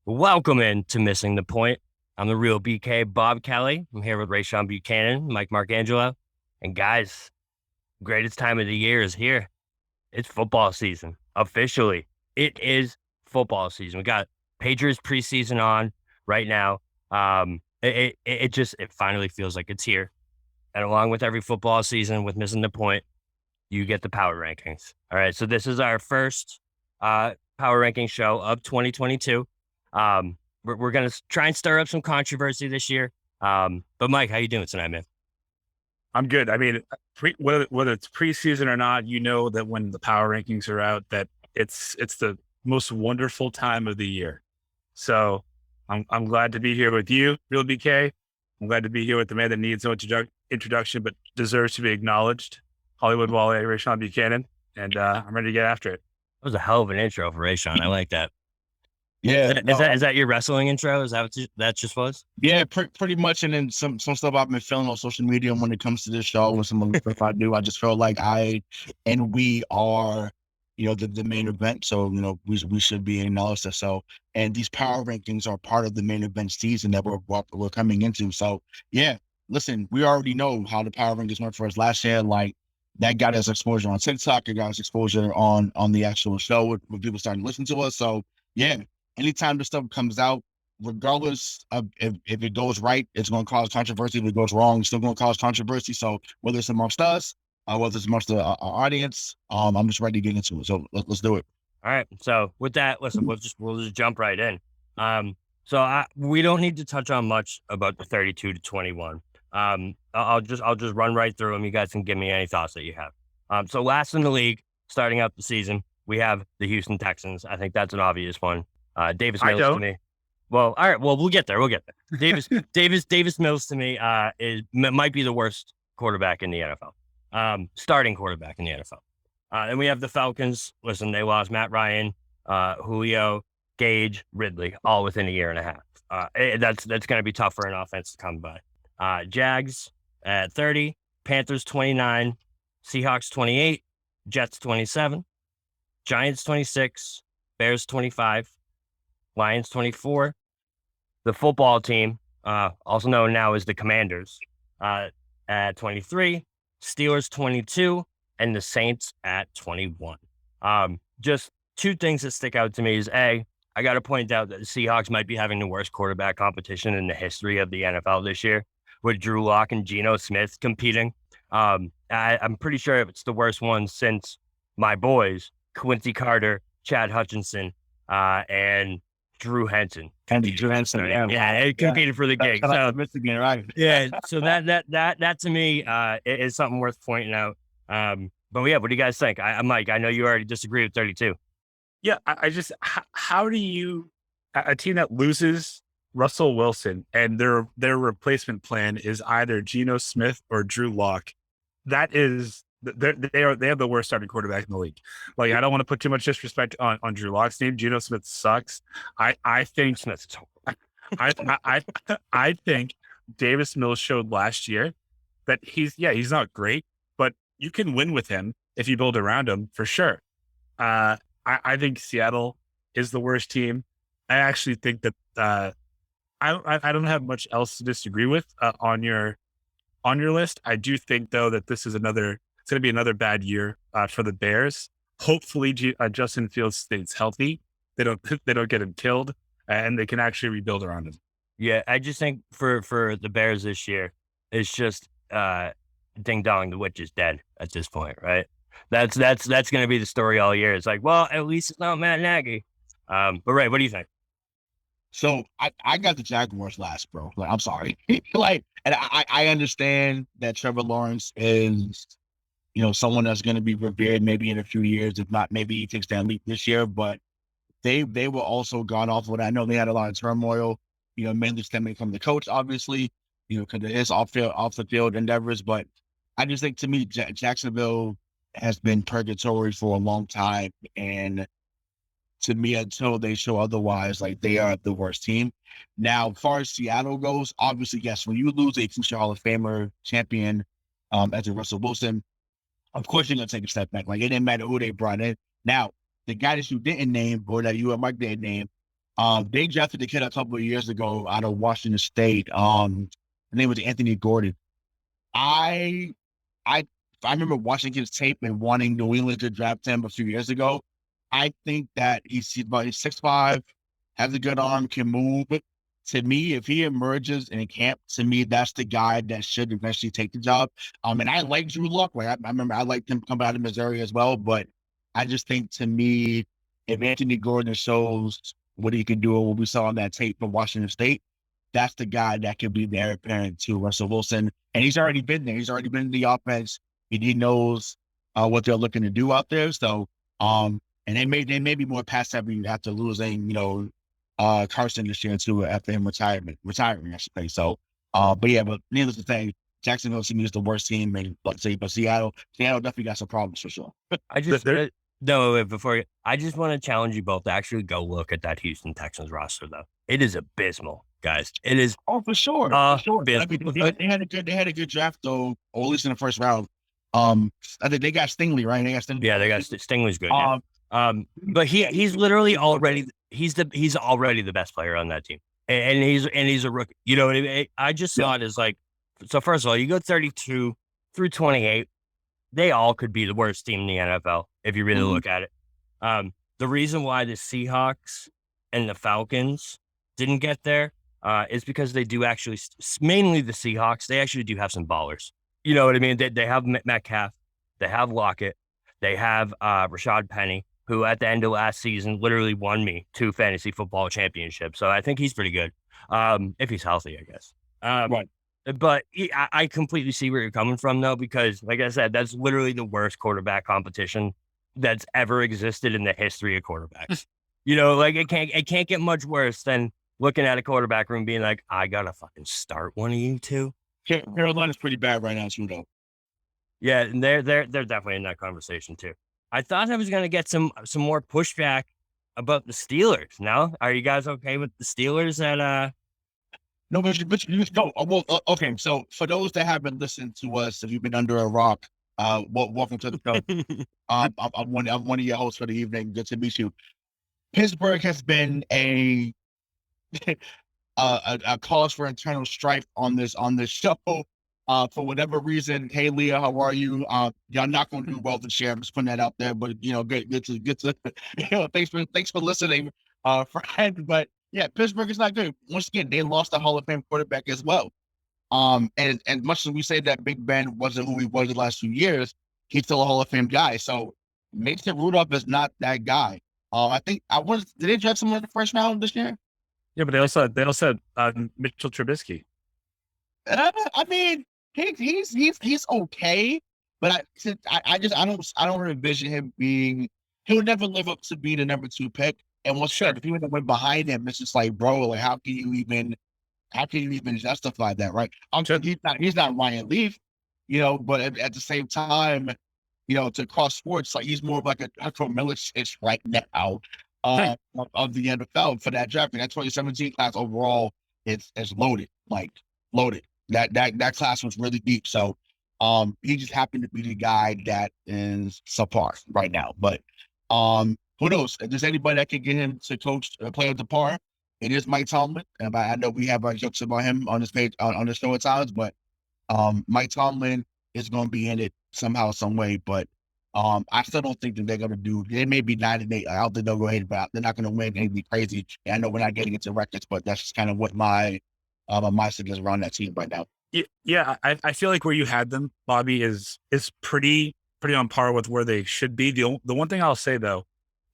Welcome in to Missing the Point. I'm the real BK, Bob Kelly. I'm here with Rayshawn Buchanan, Mike Marcangelo. And guys, greatest time of the year is here. It's football season. Officially, it is football season. We got Patriots preseason on right now. It finally feels like it's here. And along with every football season with Missing the Point, you get the power rankings. All right. So this is our first power ranking show of 2022. We're going to try and stir up some controversy this year. But Mike, how you doing tonight, man? I'm good. I mean, whether it's preseason or not, you know that when the power rankings are out, that it's the most wonderful time of the year. So I'm glad to be here with you, Real BK. I'm glad to be here with the man that needs no introduction but deserves to be acknowledged, Hollywood Wale, Rayshawn Buchanan, and I'm ready to get after it. That was a hell of an intro for Rayshawn. I like that. Yeah, Is that your wrestling intro? Is that what that just was? yeah, pretty much. And then some stuff I've been feeling on social media when it comes to this show and some of the stuff I do. I just feel like we are, the main event. So we should be acknowledged. So, and these power rankings are part of the main event season that we're coming into. So yeah, listen, we already know how the power rankings went for us last year. Like that got us exposure on TikTok. It got us exposure on the actual show when people started to listen to us. So yeah. Anytime this stuff comes out, regardless of if it goes right, it's going to cause controversy. If it goes wrong, it's still going to cause controversy. So whether it's amongst us, whether it's amongst our audience, I'm just ready to get into it. So let's do it. All right. So with that, listen, we'll just jump right in. We don't need to touch on much about the 32 to 21. I'll just run right through them. You guys can give me any thoughts that you have. So last in the league, starting out the season, we have the Houston Texans. I think that's an obvious one. Davis Mills to me. Well, all right. Well, we'll get there. Davis Mills to me might be the worst quarterback in the NFL. Starting quarterback in the NFL. And we have the Falcons. Listen, they lost Matt Ryan, Julio, Gage, Ridley, all within a year and a half. That's going to be tough for an offense to come by. Jags at 30, Panthers 29, Seahawks 28, Jets 27, Giants 26, Bears 25. Lions 24, the football team, also known now as the Commanders, at 23, Steelers 22, and the Saints at 21. Just two things that stick out to me is I got to point out that the Seahawks might be having the worst quarterback competition in the history of the NFL this year, with Drew Lock and Geno Smith competing. I'm pretty sure it's the worst one since my boys, Quincy Carter, Chad Hutchinson, and Drew Henson. Drew Henson, yeah, competed for the gig. So Michigan, right? Yeah, so that to me is something worth pointing out. But yeah, what do you guys think? Mike, I know you already disagree with 32. Yeah, I just how do you a team that loses Russell Wilson and their replacement plan is either Geno Smith or Drew Lock? That is they have the worst starting quarterback in the league. Like, I don't want to put too much disrespect on Drew Lock's name. Geno Smith sucks. I think Smith. I think Davis Mills showed last year that he's not great, but you can win with him if you build around him for sure. I think Seattle is the worst team. I actually think that I don't have much else to disagree with on your list. I do think though that it's going to be another bad year for the Bears. Hopefully, Justin Fields stays healthy. They don't get him killed, and they can actually rebuild around him. Yeah, I just think for the Bears this year, it's just ding dong, the witch is dead at this point, right? That's going to be the story all year. It's like, well, at least it's not Matt Nagy. But Ray, what do you think? So I got the Jaguars last, bro. Like, I'm sorry. And I understand that Trevor Lawrence is, someone that's going to be revered maybe in a few years. If not, maybe he takes that leap this year. But they were also gone off of it. I know they had a lot of turmoil, mainly stemming from the coach, obviously, because of his off the field endeavors. But I just think, to me, Jacksonville has been purgatory for a long time, and to me, until they show otherwise, like, they are the worst team. Now, as far as Seattle goes, obviously, yes, when you lose a future Hall of Famer champion, as a Russell Wilson, of course you're gonna take a step back. Like, it didn't matter who they brought in. Now, the guy that you didn't name, or that you and Mike didn't name, They drafted the kid a couple of years ago out of Washington State. His name was Anthony Gordon. I I I remember watching his tape and wanting New England to draft him a few years ago. I think that he's about 6'5", has a good arm, can move. To me, if he emerges in camp, to me, that's the guy that should eventually take the job. And I like Drew Lock. Like I remember I liked him coming out of Missouri as well, but I just think to me, if Anthony Gordon shows what he can do, what we saw on that tape from Washington State, that's the guy that could be the heir apparent to Russell Wilson. And he's already been there. He's already been in the offense. He knows what they're looking to do out there. So, and they may be more pass heavy after losing, Carson this year too, after him retiring, I should say. So, but needless to say, Jacksonville to me is the worst team, and but Seattle definitely got some problems for sure. I just I just want to challenge you both to actually go look at that Houston Texans roster, though. It is abysmal, guys. It is. Oh, for sure. For sure. I mean, they had a good draft though, or at least in the first round. I think they got Stingley, right? Yeah, they got Stingley's good. But he's literally already he's already the best player on that team, and he's a rookie. You know what I mean? I just saw it as like, so first of all, you go 32 through 28, they all could be the worst team in the NFL if you really look at it. The reason why the Seahawks and the Falcons didn't get there is because they do actually, mainly the Seahawks, they actually do have some ballers. You know what I mean? They have Metcalf, they have Lockett, they have Rashad Penny, who at the end of last season literally won me 2 fantasy football championships. So I think he's pretty good, if he's healthy, I guess. Right. But I completely see where you're coming from, though, because like I said, that's literally the worst quarterback competition that's ever existed in the history of quarterbacks. Like it can't get much worse than looking at a quarterback room being like, I gotta fucking start one of you two. Carolina's pretty bad right now, too, though. Yeah, and they're definitely in that conversation too. I thought I was gonna get some more pushback about the Steelers. No, are you guys okay with the Steelers at No, but no. Well, okay. So for those that haven't listened to us, if you've been under a rock, welcome to the show. I'm one of your hosts for the evening. Good to meet you. Pittsburgh has been a cause for internal strife on this show. For whatever reason, hey Leah, how are you? Y'all not going to do well this year. I'm just putting that out there, but good to thanks for listening, friend. But yeah, Pittsburgh is not good. Once again, they lost the Hall of Fame quarterback as well. And as much as we say that Big Ben wasn't who he was the last few years, he's still a Hall of Fame guy. So Mason Rudolph is not that guy. I think did they draft someone in the first round this year? Yeah, but they also had Mitchell Trubisky. I mean, he's okay, but I don't envision him being. He'll never live up to being the number 2 pick. And what's sure, if he went behind him, it's just like, bro, like how can you even justify that, right? He's not Ryan Leaf, but at the same time, to cross sports, like he's more of like a Milicic right now of the NFL for that draft. And that 2017 class overall is loaded, like loaded. That class was really deep. So he just happened to be the guy that is subpar right now. But who knows? If there's anybody that can get him to coach play at the par, it is Mike Tomlin. And I know we have our jokes about him on this page on the show at times, but Mike Tomlin is going to be in it somehow, some way. But I still don't think that they're going to do. They may be 9-8. I don't think they'll go ahead, but they're not going to win anything crazy. And I know we're not getting into records, but that's just kind of what my mindset is around that team right now. Yeah, I feel like where you had them, Bobby, is pretty on par with where they should be. The one thing I'll say though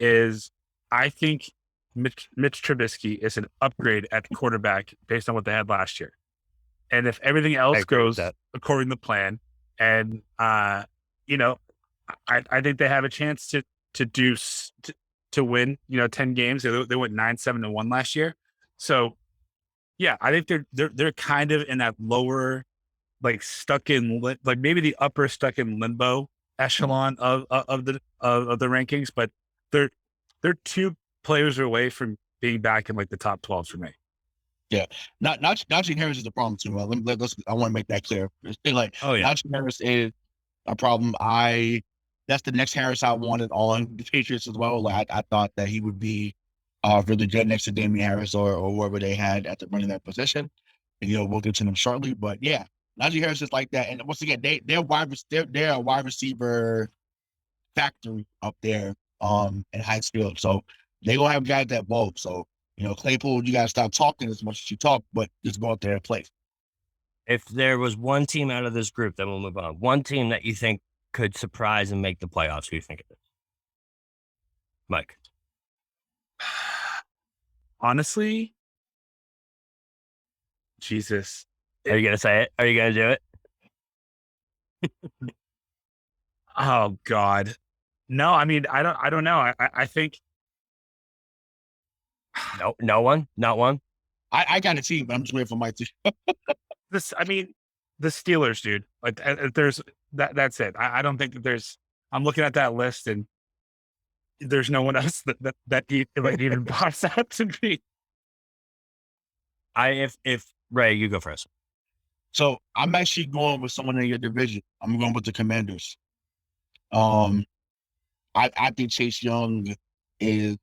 is I think Mitch Trubisky is an upgrade at quarterback based on what they had last year. And if everything else goes according to plan, and I think they have a chance to win 10 games. They went 9-7-1 last year. So yeah, I think they're kind of in that lower, like stuck in like maybe the upper stuck in limbo echelon of the rankings, but they're 2 players away from being back in like the top 12 for me. Yeah, Najee Harris is a problem too. I want to make that clear. It's like, Najee Harris is a problem. That's the next Harris I wanted on the Patriots as well. Like I thought that he would be really good next to Damian Harris or whoever they had at the running that position. And we'll get to them shortly. But yeah, Najee Harris is like that. And once again, they're a wide receiver factory up there in Heights Field. So they gonna have guys that ball. So Claypool, you gotta stop talking as much as you talk, but just go out there and play. If there was one team out of this group, then we'll move on. One team that you think could surprise and make the playoffs, who do you think it is? Mike. Honestly, Jesus. Are you gonna say it? Are you gonna do it? Oh God. No, I mean, I don't know. I think no one, not one. I got a team, but I'm just waiting for Mike to. The Steelers, dude. Like, there's that's it. I don't think that there's. I'm looking at that list, and there's no one else that even pops out to me. If Ray, you go first. So I'm actually going with someone in your division. I'm going with the Commanders. I think Chase Young is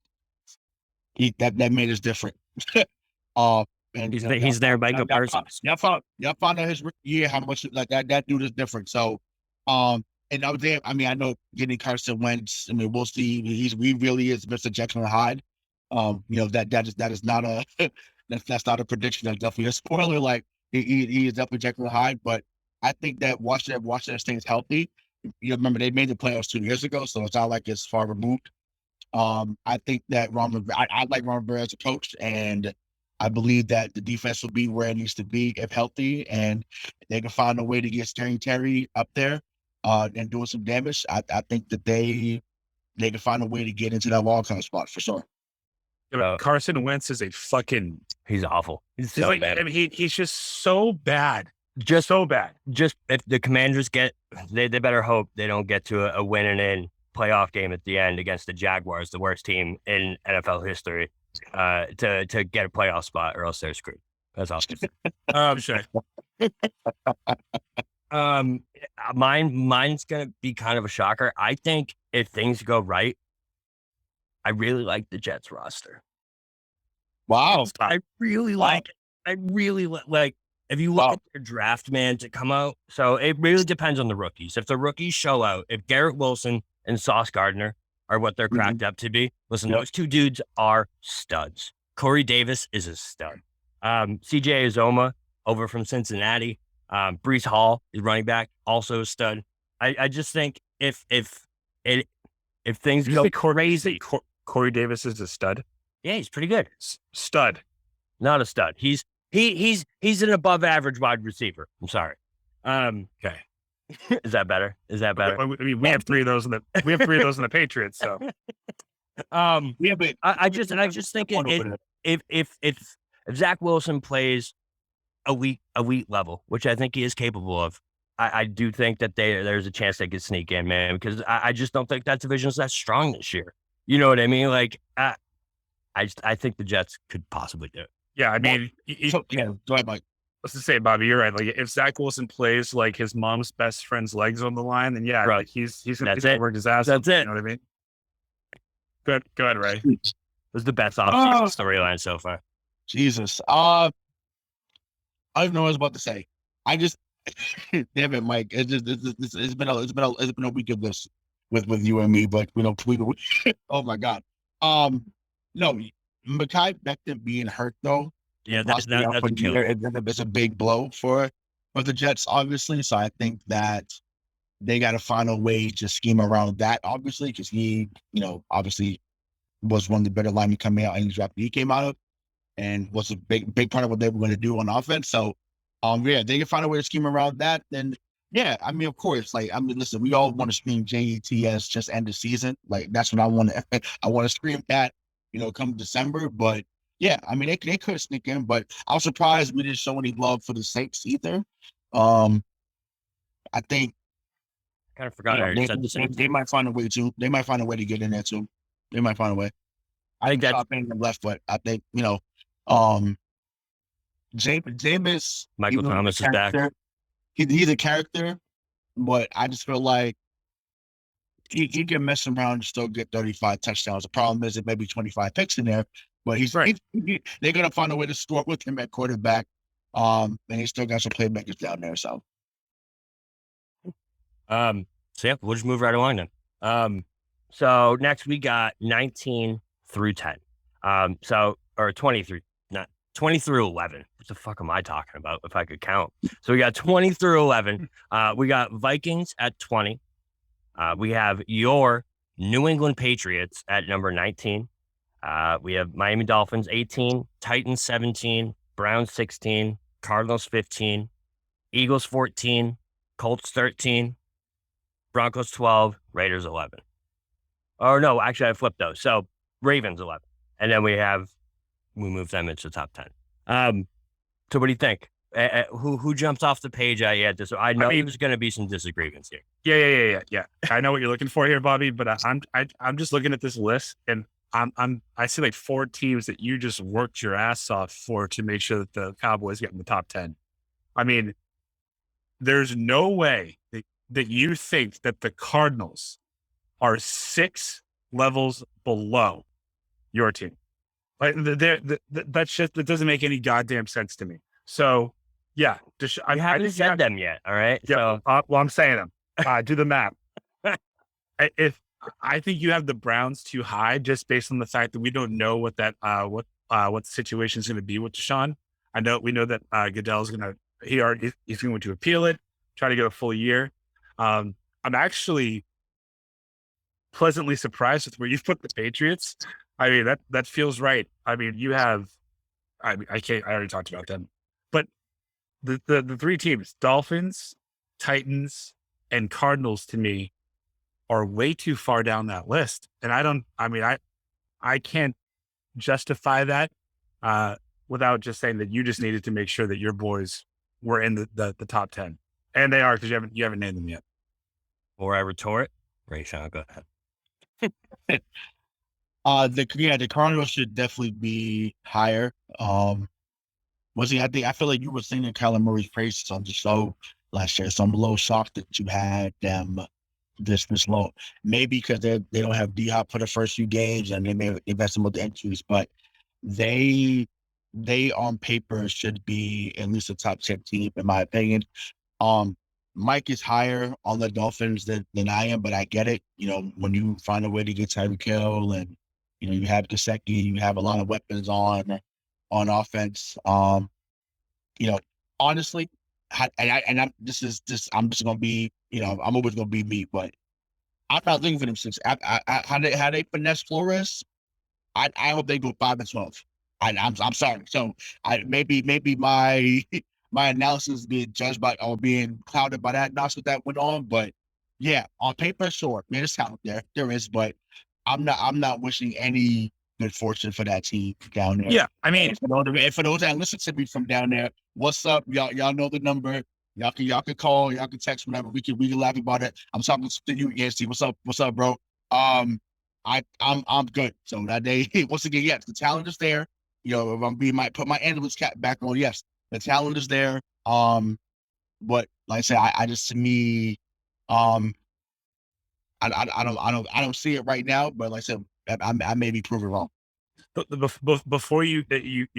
that made us different. And he's their backup person. Y'all found out his year how much like that dude is different. So, and I was there. I mean, I know getting Carson Wentz. I mean, we'll see. He really is Mr. Jekyll and Hyde. That is not a that's not a prediction. That's definitely a spoiler. Like he is definitely Jekyll and Hyde. But I think that Washington stays healthy. Remember they made the playoffs 2 years ago, so it's not like it's far removed. I think that I like Ron Rivera as a coach, and I believe that the defense will be where it needs to be if healthy, and they can find a way to get Terry up there and doing some damage. I think that they can find a way to get into that wildcard spot for sure. Carson Wentz is a fucking. He's awful. He's so bad. I mean, he's just so bad. Just so bad. Just if the Commanders they better hope they don't get to a win-and-in playoff game at the end against the Jaguars, the worst team in NFL history, to get a playoff spot, or else they're screwed. That's all. Sure. Mine's gonna be kind of a shocker. I think if things go right, I really like the Jets roster. Wow. I really like it. I really like. If you look at their draft, man, to come out, so it really depends on the rookies. If the rookies show out, if Garrett Wilson and Sauce Gardner are what they're cracked up to be, listen, those two dudes are studs. Corey Davis is a stud. CJ Uzoma over from Cincinnati. Breece Hall is running back, also a stud. I just think if things go crazy, Corey Davis is a stud. Yeah, he's pretty good. Stud, not a stud. He's an above average wide receiver. I'm sorry. Okay. Is that better? I mean, we have three of those in the Patriots. So, I just think if Zach Wilson plays elite level, which I think he is capable of, I do think that there's a chance they could sneak in, man, because I just don't think that division is that strong this year. You know what I mean? Like, I think the Jets could possibly do it. Yeah, I mean, go ahead, Mike. Let's just say, Bobby, you're right. Like, if Zach Wilson plays like his mom's best friend's legs on the line, then yeah, right. Like he's gonna work his ass off. That's it. You know what I mean? Go ahead, Ray. It was the best offseason storyline so far. Jesus. I don't know what I was about to say. I just damn it, Mike. It's been a week of this with you and me, but oh my God. No, Mekhi Becton being hurt though. Yeah, that's a killer. It's a big blow for the Jets, obviously. So I think that they got to find a way to scheme around that, obviously, because he, obviously was one of the better linemen coming out in the draft he came out of, and was a big part of what they were going to do on offense. So, yeah, they can find a way to scheme around that. Then, yeah, I mean, of course, listen, we all want to scream JETS just end the season. Like, that's what I want to. I want to scream that, come December. But yeah, I mean, they could sneak in, but I was surprised we didn't show any love for the Saints either. I think. Kind of forgot. They might find a way to. They might find a way to get in there too. They might find a way. I think that's them left, but I think Jameis. Michael Thomas is back. He's a character, but I just feel like he can mess around and still get 35 touchdowns. The problem is it may be 25 picks in there, but Right. they're gonna find a way to score with him at quarterback. And he's still got some playmakers down there. So So yeah, we'll just move right along then. So next we got 19 through 10. Or 20 through, not 20 through 11. What the fuck am I talking about if I could count? So we got 20 through 11. We got Vikings at 20. We have your New England Patriots at number 19. We have Miami Dolphins 18, Titans 17, Browns 16, Cardinals 15, Eagles 14, Colts 13, Broncos 12, Raiders 11. Oh, no, actually, I flipped those. So Ravens 11. And then we moved them into the top 10. So what do you think? Who jumps off the page at you at this? I know there's going to be some disagreements here. Yeah. I know what you're looking for here, Bobby, but I'm just looking at this list, and I see like 4 teams that you just worked your ass off for to make sure that the Cowboys get in the top 10. I mean, there's no way that you think that the Cardinals are 6 levels below your team. Like that doesn't make any goddamn sense to me. So yeah, I haven't said them yet. All right. Yeah. So well, I'm saying them. Do the math. I think you have the Browns too high, just based on the fact that we don't know what the situation is going to be with Deshaun. We know that Goodell's he's going to appeal it, try to get a full year. I'm actually pleasantly surprised with where you've put the Patriots. I mean, that feels right. I mean, you have, I already talked about them, but the 3 teams, Dolphins, Titans, and Cardinals, to me are way too far down that list. And I can't justify that without just saying that you just needed to make sure that your boys were in the top 10. And they are, because you haven't named them yet. Before I retort, Rayshawn, go ahead. The Cardinals should definitely be higher. I feel like you were singing Kyler Murray's praises on the show last year, so I'm a little shocked that you had them this low. Maybe because they don't have D-Hop for the first few games, and they've had some other injuries, but they on paper should be at least a top 10 team, in my opinion. Mike is higher on the Dolphins than I am, but I get it. You know, when you find a way to get Tyreek Hill, and you have Gesicki, you have a lot of weapons on offense. Honestly, I'm just gonna be, I'm always gonna be me, but I'm not looking for them 6. How they finesse Flores, I hope they go 5-12. I'm sorry. So maybe my analysis being judged by or being clouded by that analysis that went on, but yeah, on paper, sure, man, there's talent there is, but I'm not wishing any good fortune for that team down there. Yeah, I mean, and for those that listen to me from down there, what's up? Y'all know the number. Y'all can call, y'all can text, whatever. We can laugh about it. I'm talking to you, Yancey. What's up, bro? I'm good. So that day, once again, yes, the talent is there. If might put my analyst cap back on, yes, the talent is there. But like I said, I just, to me, I don't see it right now. But like I said, I may be proven wrong. Before you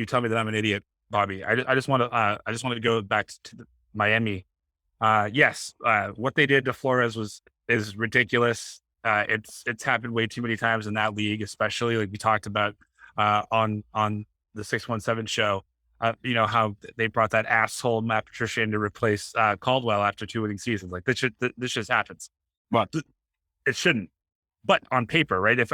tell me that I'm an idiot, Bobby, I just want to go back to Miami. Yes, what they did to Flores is ridiculous. It's happened way too many times in that league, especially like we talked about on the 617 show. How they brought that asshole Matt Patricia in to replace Caldwell after 2 winning seasons. Like this just happens, but it shouldn't. But on paper, right? If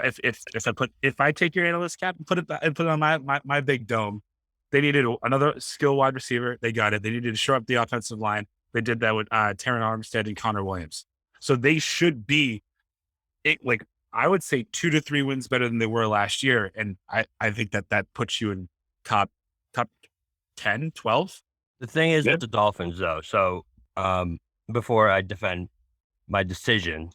I take your analyst cap and put it on my big dome, they needed another skill wide receiver. They got it. They needed to shore up the offensive line. They did that with Terron Armstead and Connor Williams. So they should be, I would say 2 to 3 wins better than they were last year. And I think that puts you in top 10, 12. The thing is with the Dolphins, though. So before I defend my decision,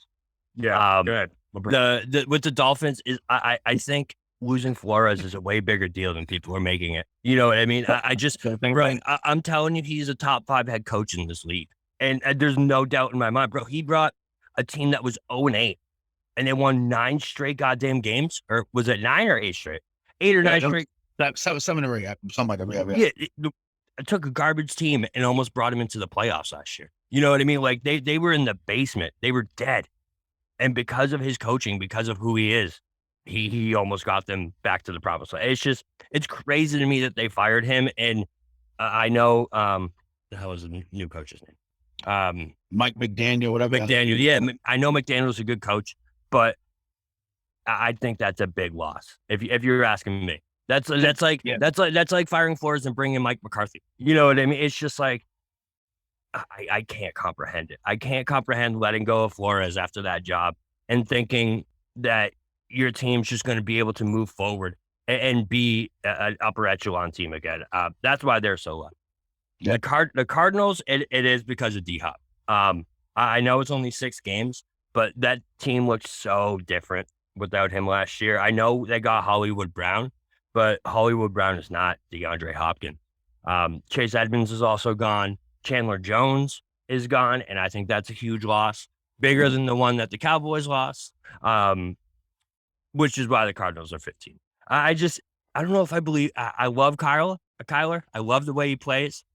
go ahead. With the Dolphins is I think losing Flores is a way bigger deal than people are making it. You know what I mean? I'm telling you, he's a top 5 head coach in this league, and there's no doubt in my mind, bro. He brought a team that was 0-8 and they won 9 straight goddamn games, or was it 9 or 8 straight? 8 or 9 straight. Seven or 8, something like that. Yeah, it took a garbage team and almost brought them into the playoffs last year. You know what I mean? Like they were in the basement. They were dead. And because of his coaching, because of who he is, he almost got them back to the promised land. It's crazy to me that they fired him. And I know, the hell is the new coach's name? Mike McDaniel, whatever. McDaniel. Yeah, I know McDaniel's a good coach, but I think that's a big loss. If you're asking me, that's like firing Flores and bringing Mike McCarthy. You know what I mean? It's just like, I can't comprehend it. I can't comprehend letting go of Flores after that job and thinking that your team's just going to be able to move forward and be an upper echelon team again. That's why they're so low. Yeah. The Cardinals, it is because of D-Hop. I know it's only 6 games, but that team looked so different without him last year. I know they got Hollywood Brown, but Hollywood Brown is not DeAndre Hopkins. Chase Edmonds is also gone. Chandler Jones is gone, and I think that's a huge loss, bigger than the one that the Cowboys lost, which is why the Cardinals are 15. I don't know if I believe. I love Kyler. I love the way he plays.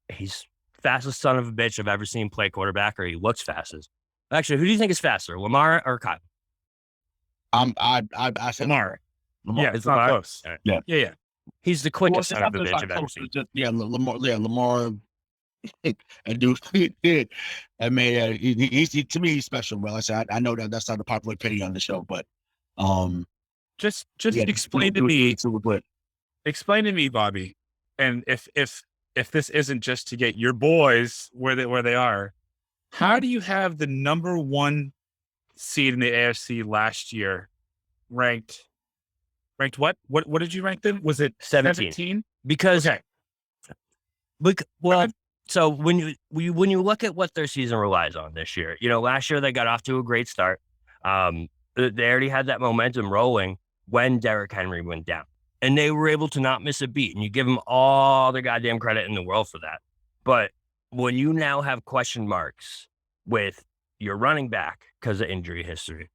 He's fastest son of a bitch I've ever seen play quarterback, or he looks fastest. Actually, who do you think is faster, Lamar or Kyler? I said Lamar. Yeah, it's not close. Yeah. He's the quickest son of a bitch I've ever seen. Lamar. And dude, I mean, he's to me he's special. Well, I said I know that's not a popular opinion on the show, but just explain to me, Bobby, and if this isn't just to get your boys where they are, how do you have the number 1 seed in the AFC last year ranked what? What did you rank them? Was it 17? Because okay. Well, so when you look at what their season relies on this year, last year they got off to a great start. They already had that momentum rolling when Derrick Henry went down, and they were able to not miss a beat. And you give them all the goddamn credit in the world for that. But when you now have question marks with your running back because of injury history,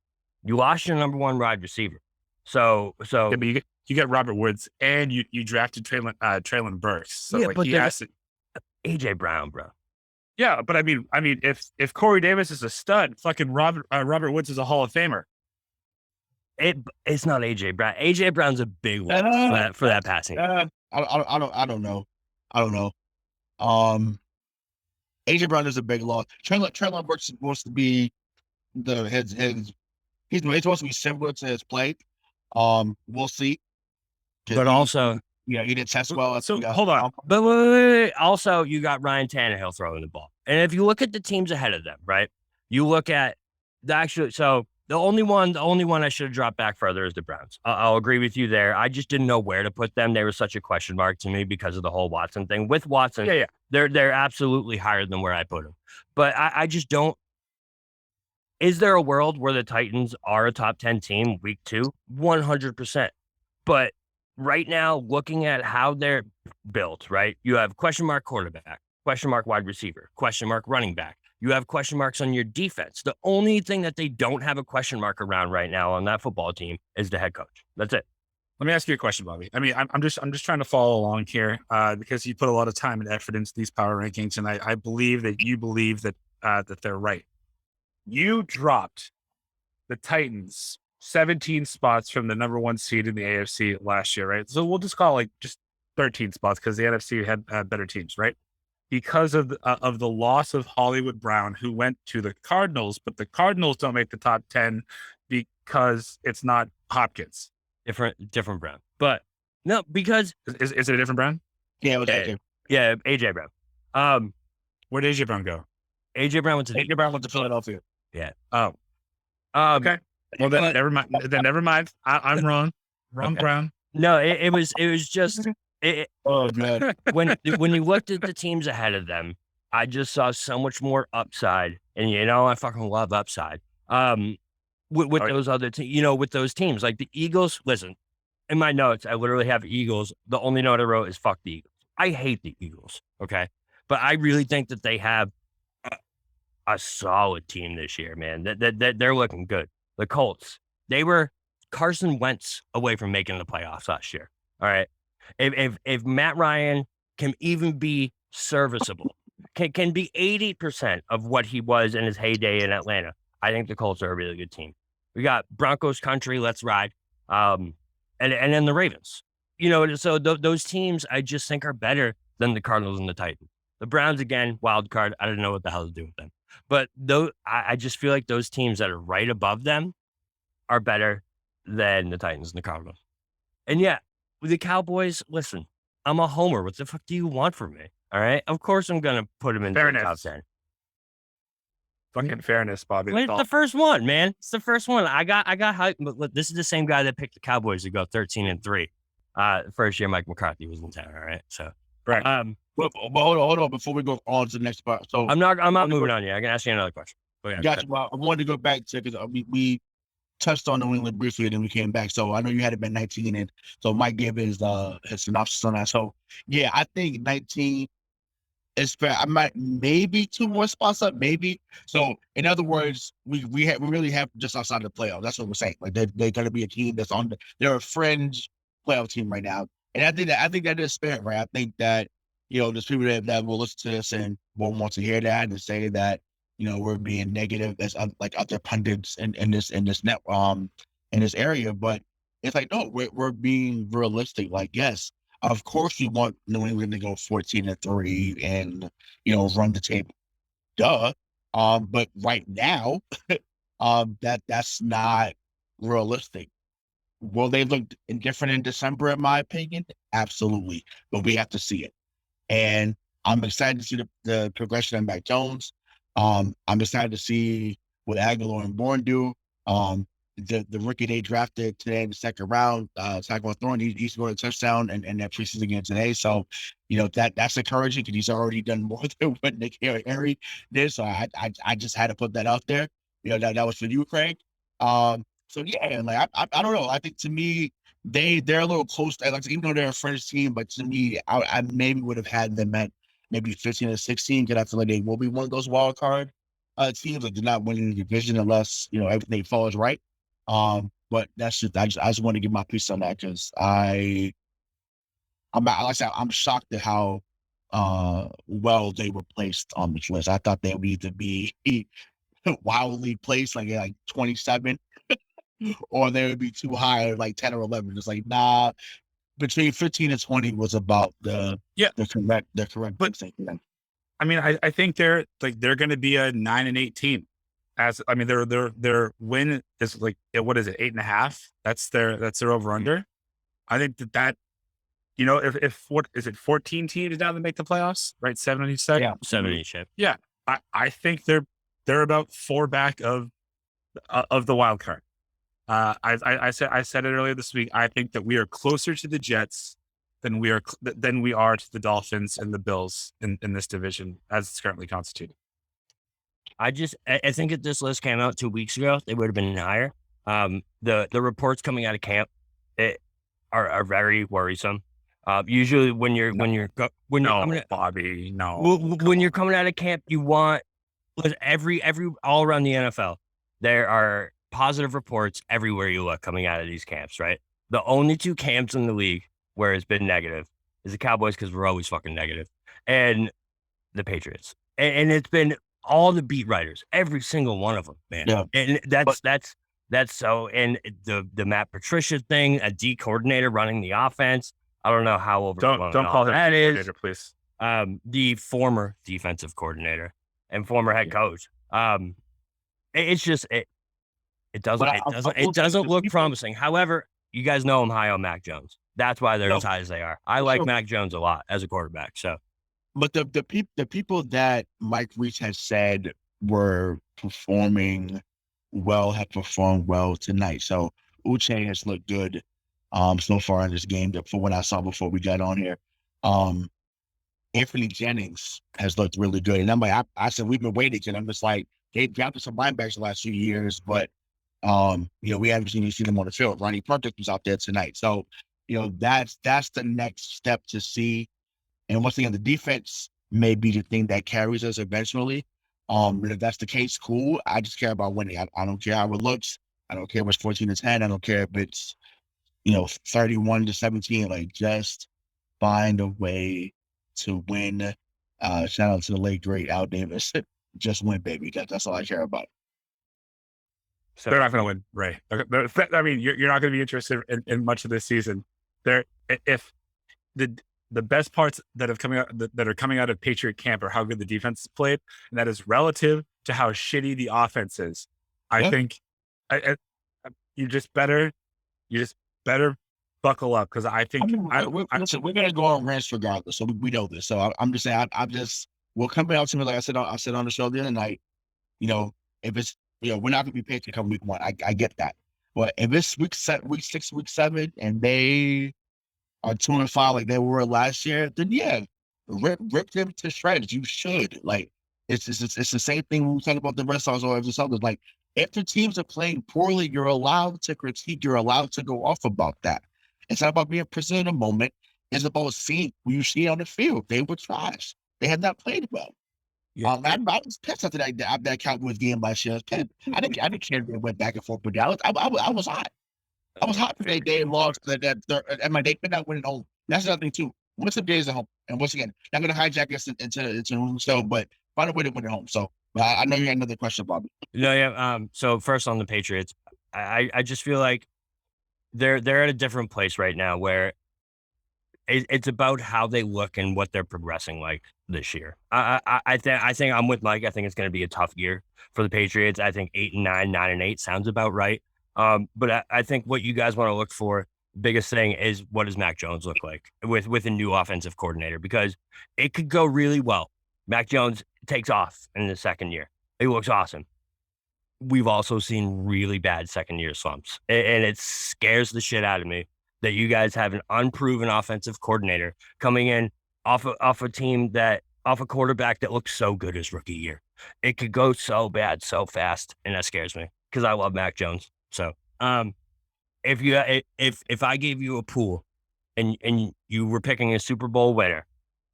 you lost your number 1 wide receiver. So yeah, but you get Robert Woods and you drafted Treylon Burks. So yeah, like but he has to. AJ Brown, bro. Yeah, but I mean, if Corey Davis is a stud, fucking Robert Woods is a Hall of Famer. It's not AJ Brown. AJ Brown's a big one for that passing. I don't know. AJ Brown is a big loss. Treylon Burks is supposed to be he's supposed to be similar to his play. We'll see. But also, he didn't test well. So hold on. But wait. Also, you got Ryan Tannehill throwing the ball. And if you look at the teams ahead of them, right? You look at the only one I should have dropped back further is the Browns. I'll agree with you there. I just didn't know where to put them. They were such a question mark to me because of the whole Watson thing. With Watson, yeah. They're absolutely higher than where I put them. But I just don't. Is there a world where the Titans are a top 10 team week 2? 100%. But right now, looking at how they're built, right? You have question mark quarterback, question mark wide receiver, question mark running back. You have question marks on your defense. The only thing that they don't have a question mark around right now on that football team is the head coach. That's it. Let me ask you a question, Bobby. I mean, I'm just trying to follow along here because you put a lot of time and effort into these power rankings, and I believe that you believe that they're right. You dropped the Titans 17 spots from the number 1 seed in the AFC last year, right? So we'll just call it like just 13 spots because the NFC had better teams, right? Because of the loss of Hollywood Brown, who went to the Cardinals, but the Cardinals don't make the top 10 because it's not Hopkins. Different Brown. But no, because is it a different Brown? Yeah, it was AJ. Yeah, AJ Brown. Where did AJ Brown go? AJ Brown went to Philadelphia. Yeah. Oh. Okay. Well, then never mind. Never mind. I'm wrong. Wrong okay. Brown. No, it was just. Oh man. when you looked at the teams ahead of them, I just saw so much more upside, and I fucking love upside. With those other with those teams like the Eagles. Listen, in my notes, I literally have Eagles. The only note I wrote is fuck the Eagles. I hate the Eagles. Okay, but I really think that they have a solid team this year, man. They're looking good. The Colts, they were Carson Wentz away from making the playoffs last year. All right. If Matt Ryan can even be serviceable, can be 80% of what he was in his heyday in Atlanta, I think the Colts are a really good team. We got Broncos country, let's ride. And then the Ravens. So those teams I just think are better than the Cardinals and the Titans. The Browns, again, wild card. I don't know what the hell to do with them. But I just feel like those teams that are right above them are better than the Titans and the Cardinals. And yeah, with the Cowboys, listen, I'm a homer. What the fuck do you want from me? All right. Of course I'm gonna put him in the top 10. Fucking fairness, Bobby. It's the first one, man. It's the first one. I got hyped. But look, this is the same guy that picked the Cowboys to go 13-3. First year Mike McCarthy was in town. All right. So right. But hold on before we go on to the next part. So I'm not moving on yet. I can ask you another question. Yeah, gotcha. Well, I wanted to go back to because we touched on New England briefly and then we came back. So I know you had it been 19, and so Mike gave his synopsis on that. So yeah, I think 19 is fair. I might maybe 2 more spots up, maybe. So in other words, we really have just outside the playoffs. That's what we're saying. Like they're going to be a team that's they're a fringe playoff team right now, and I think that is fair, right? I think that there's people that will listen to this and won't want to hear that and say that we're being negative as like other pundits in this net in this area, but it's like no, we're being realistic. Like yes, of course we want New England to go 14-3 and run the table, duh. But right now, that's not realistic. Will they look different in December? In my opinion, absolutely, but we have to see it. And I'm excited to see the progression of Mac Jones. I'm excited to see what Aguilar and Bourne do. The rookie they drafted today in the second round, Tyquan Thornton, he's scored a touchdown and that preseason game today. So, that's encouraging because he's already done more than what Nick Harry did. So I just had to put that out there. That was for you, Craig. So yeah, like I don't know. I think to me, they're a little close to, like, even though they're a French team, but to me, I maybe would have had them at maybe 15-16 because I feel like they will be one of those wild card teams that do not win the division unless everything falls right. But that's just I just want to give my piece on that because like I said, I'm shocked at how well they were placed on this list. I thought they would either be wildly placed like 27 or they would be too high like 10 or 11. It's like nah, between 15 and 20 was about the correct thing. I mean, I think they're going to be a 9-8 team. Their win is like, what is it, 8.5? That's their over under. I think that if what is it, 14 teams now that make the playoffs, right? 7 on each side. Yeah, 7 each. Yeah, I think they're about 4 back of the wild card. I said it earlier this week. I think that we are closer to the Jets than we are to the Dolphins and the Bills in this division as it's currently constituted. I think if this list came out 2 weeks ago, they would have been higher. The reports coming out of camp are very worrisome. Usually when you're coming out of camp, you want every all around the NFL. There are positive reports everywhere you look coming out of these camps, right? The only 2 camps in the league where it's been negative is the Cowboys because we're always fucking negative, and the Patriots, and it's been all the beat writers, every single one of them, man. Yeah. And that's so. And the Matt Patricia thing, a D coordinator running the offense. I don't know how overblown don't call him that is, please. The former defensive coordinator and former head coach. It's just it doesn't look promising. However, you guys know I'm high on Mac Jones. That's why they're as high as they are. I like Mac Jones a lot as a quarterback. So. But the people that Mike Reich has said were performing well have performed well tonight. So Uche has looked good so far in this game from what I saw before we got on here. Anthony Jennings has looked really good. And I'm like, I said, we've been waiting. And I'm just like, they've drafted some linebackers the last few years, but we haven't seen them on the field. Ronnie Pruntick was out there tonight. So, that's the next step to see. And once again, the defense may be the thing that carries us eventually. And if that's the case, cool. I just care about winning. I don't care how it looks. I don't care if it's 14-10. I don't care if it's 31-17. Like, just find a way to win. Shout out to the late great Al Davis. Just win, baby. That's all I care about. So they're not going to win, Ray. I mean, you're not going to be interested in much of this season. If the best parts that are coming out of Patriot camp are how good the defense is played, and that is relative to how shitty the offense is. I think you just better buckle up, because I think listen, we're gonna go on rants regardless, so we know this. So I'm just saying, we'll come out to me, like I said on the show the other night. If it's we're not gonna be Patriot come week 1. I get that, but if it's week 6, week 7, and they are 2-5 like they were last year, then yeah, rip them to shreds. You should. Like, it's the same thing when we talk about the rest of us. Like, if the teams are playing poorly, you're allowed to critique. You're allowed to go off about that. It's not about being present in a moment. It's about seeing who you see on the field. They were trash. They had not played well. Yeah. I was pissed after that Cowboys game last year. I didn't care if they went back and forth, but I was hot. I was hot today. They lost they could not win at home. That's another thing too. Win some days at home, and once again, not going to hijack us into so, but find a way to win at home. So, I know you had another question, Bobby. No, yeah. So first on the Patriots, I just feel like they're at a different place right now where it's about how they look and what they're progressing like this year. I think I'm with Mike. I think it's going to be a tough year for the Patriots. I think 8-9, 9-8 sounds about right. But I think what you guys want to look for, biggest thing is, what does Mac Jones look like with a new offensive coordinator? Because it could go really well. Mac Jones takes off in the second year. He looks awesome. We've also seen really bad second year slumps, and it scares the shit out of me that you guys have an unproven offensive coordinator coming in off a team off a quarterback that looks so good his rookie year. It could go so bad so fast, and that scares me because I love Mac Jones. So, if I gave you a pool and you were picking a Super Bowl winner,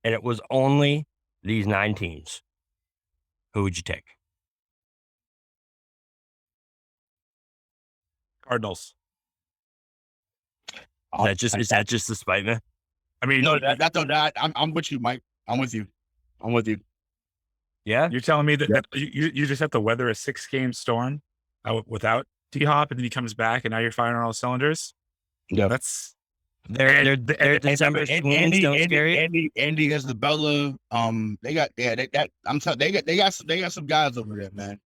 and it was only these 9 teams, who would you take? Cardinals. Is that just the spite, man? I mean, no, I'm with you, Mike. I'm with you. Yeah, you're telling me that you just have to weather a 6-game storm without D-Hop, and then he comes back, and now you're firing on all cylinders. Yeah, that's they're December swings don't scare you. Andy Isabella. They got some guys over there, man.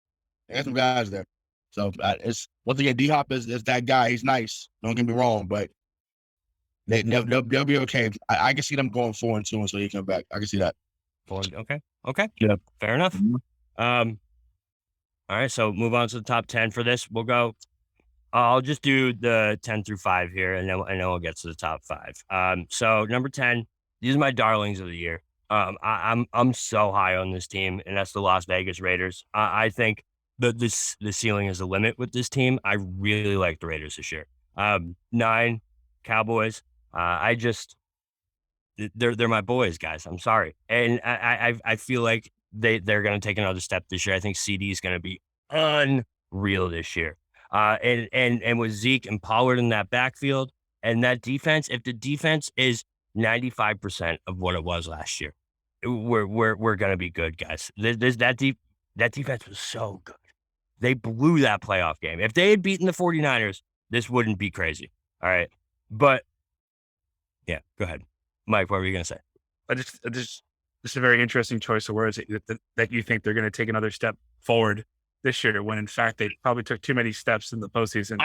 They got some guys there. So it's once again, D-Hop is that guy. He's nice. Don't get me wrong, but they'll be okay. I can see them going 4-2 until he come back. I can see that. Okay. Yeah. Fair enough. Mm-hmm. All right, so move on to the top 10 for this. We'll go. I'll just do the 10 through 5 here, and then we'll get to the top 5. So number 10, these are my darlings of the year. I'm so high on this team, and that's the Las Vegas Raiders. I think the ceiling is the limit with this team. I really like the Raiders this year. 9, Cowboys. They're my boys, guys. I'm sorry, and I feel like they're going to take another step this year. I think CD is going to be unreal this year. And with Zeke and Pollard in that backfield and that defense, if the defense is 95% of what it was last year, we're going to be good, guys. That defense was so good. They blew that playoff game. If they had beaten the 49ers, this wouldn't be crazy. All right. But yeah, go ahead. Mike, what were you going to say? This is a very interesting choice of words that you think they're going to take another step forward this year, when in fact they probably took too many steps in the postseason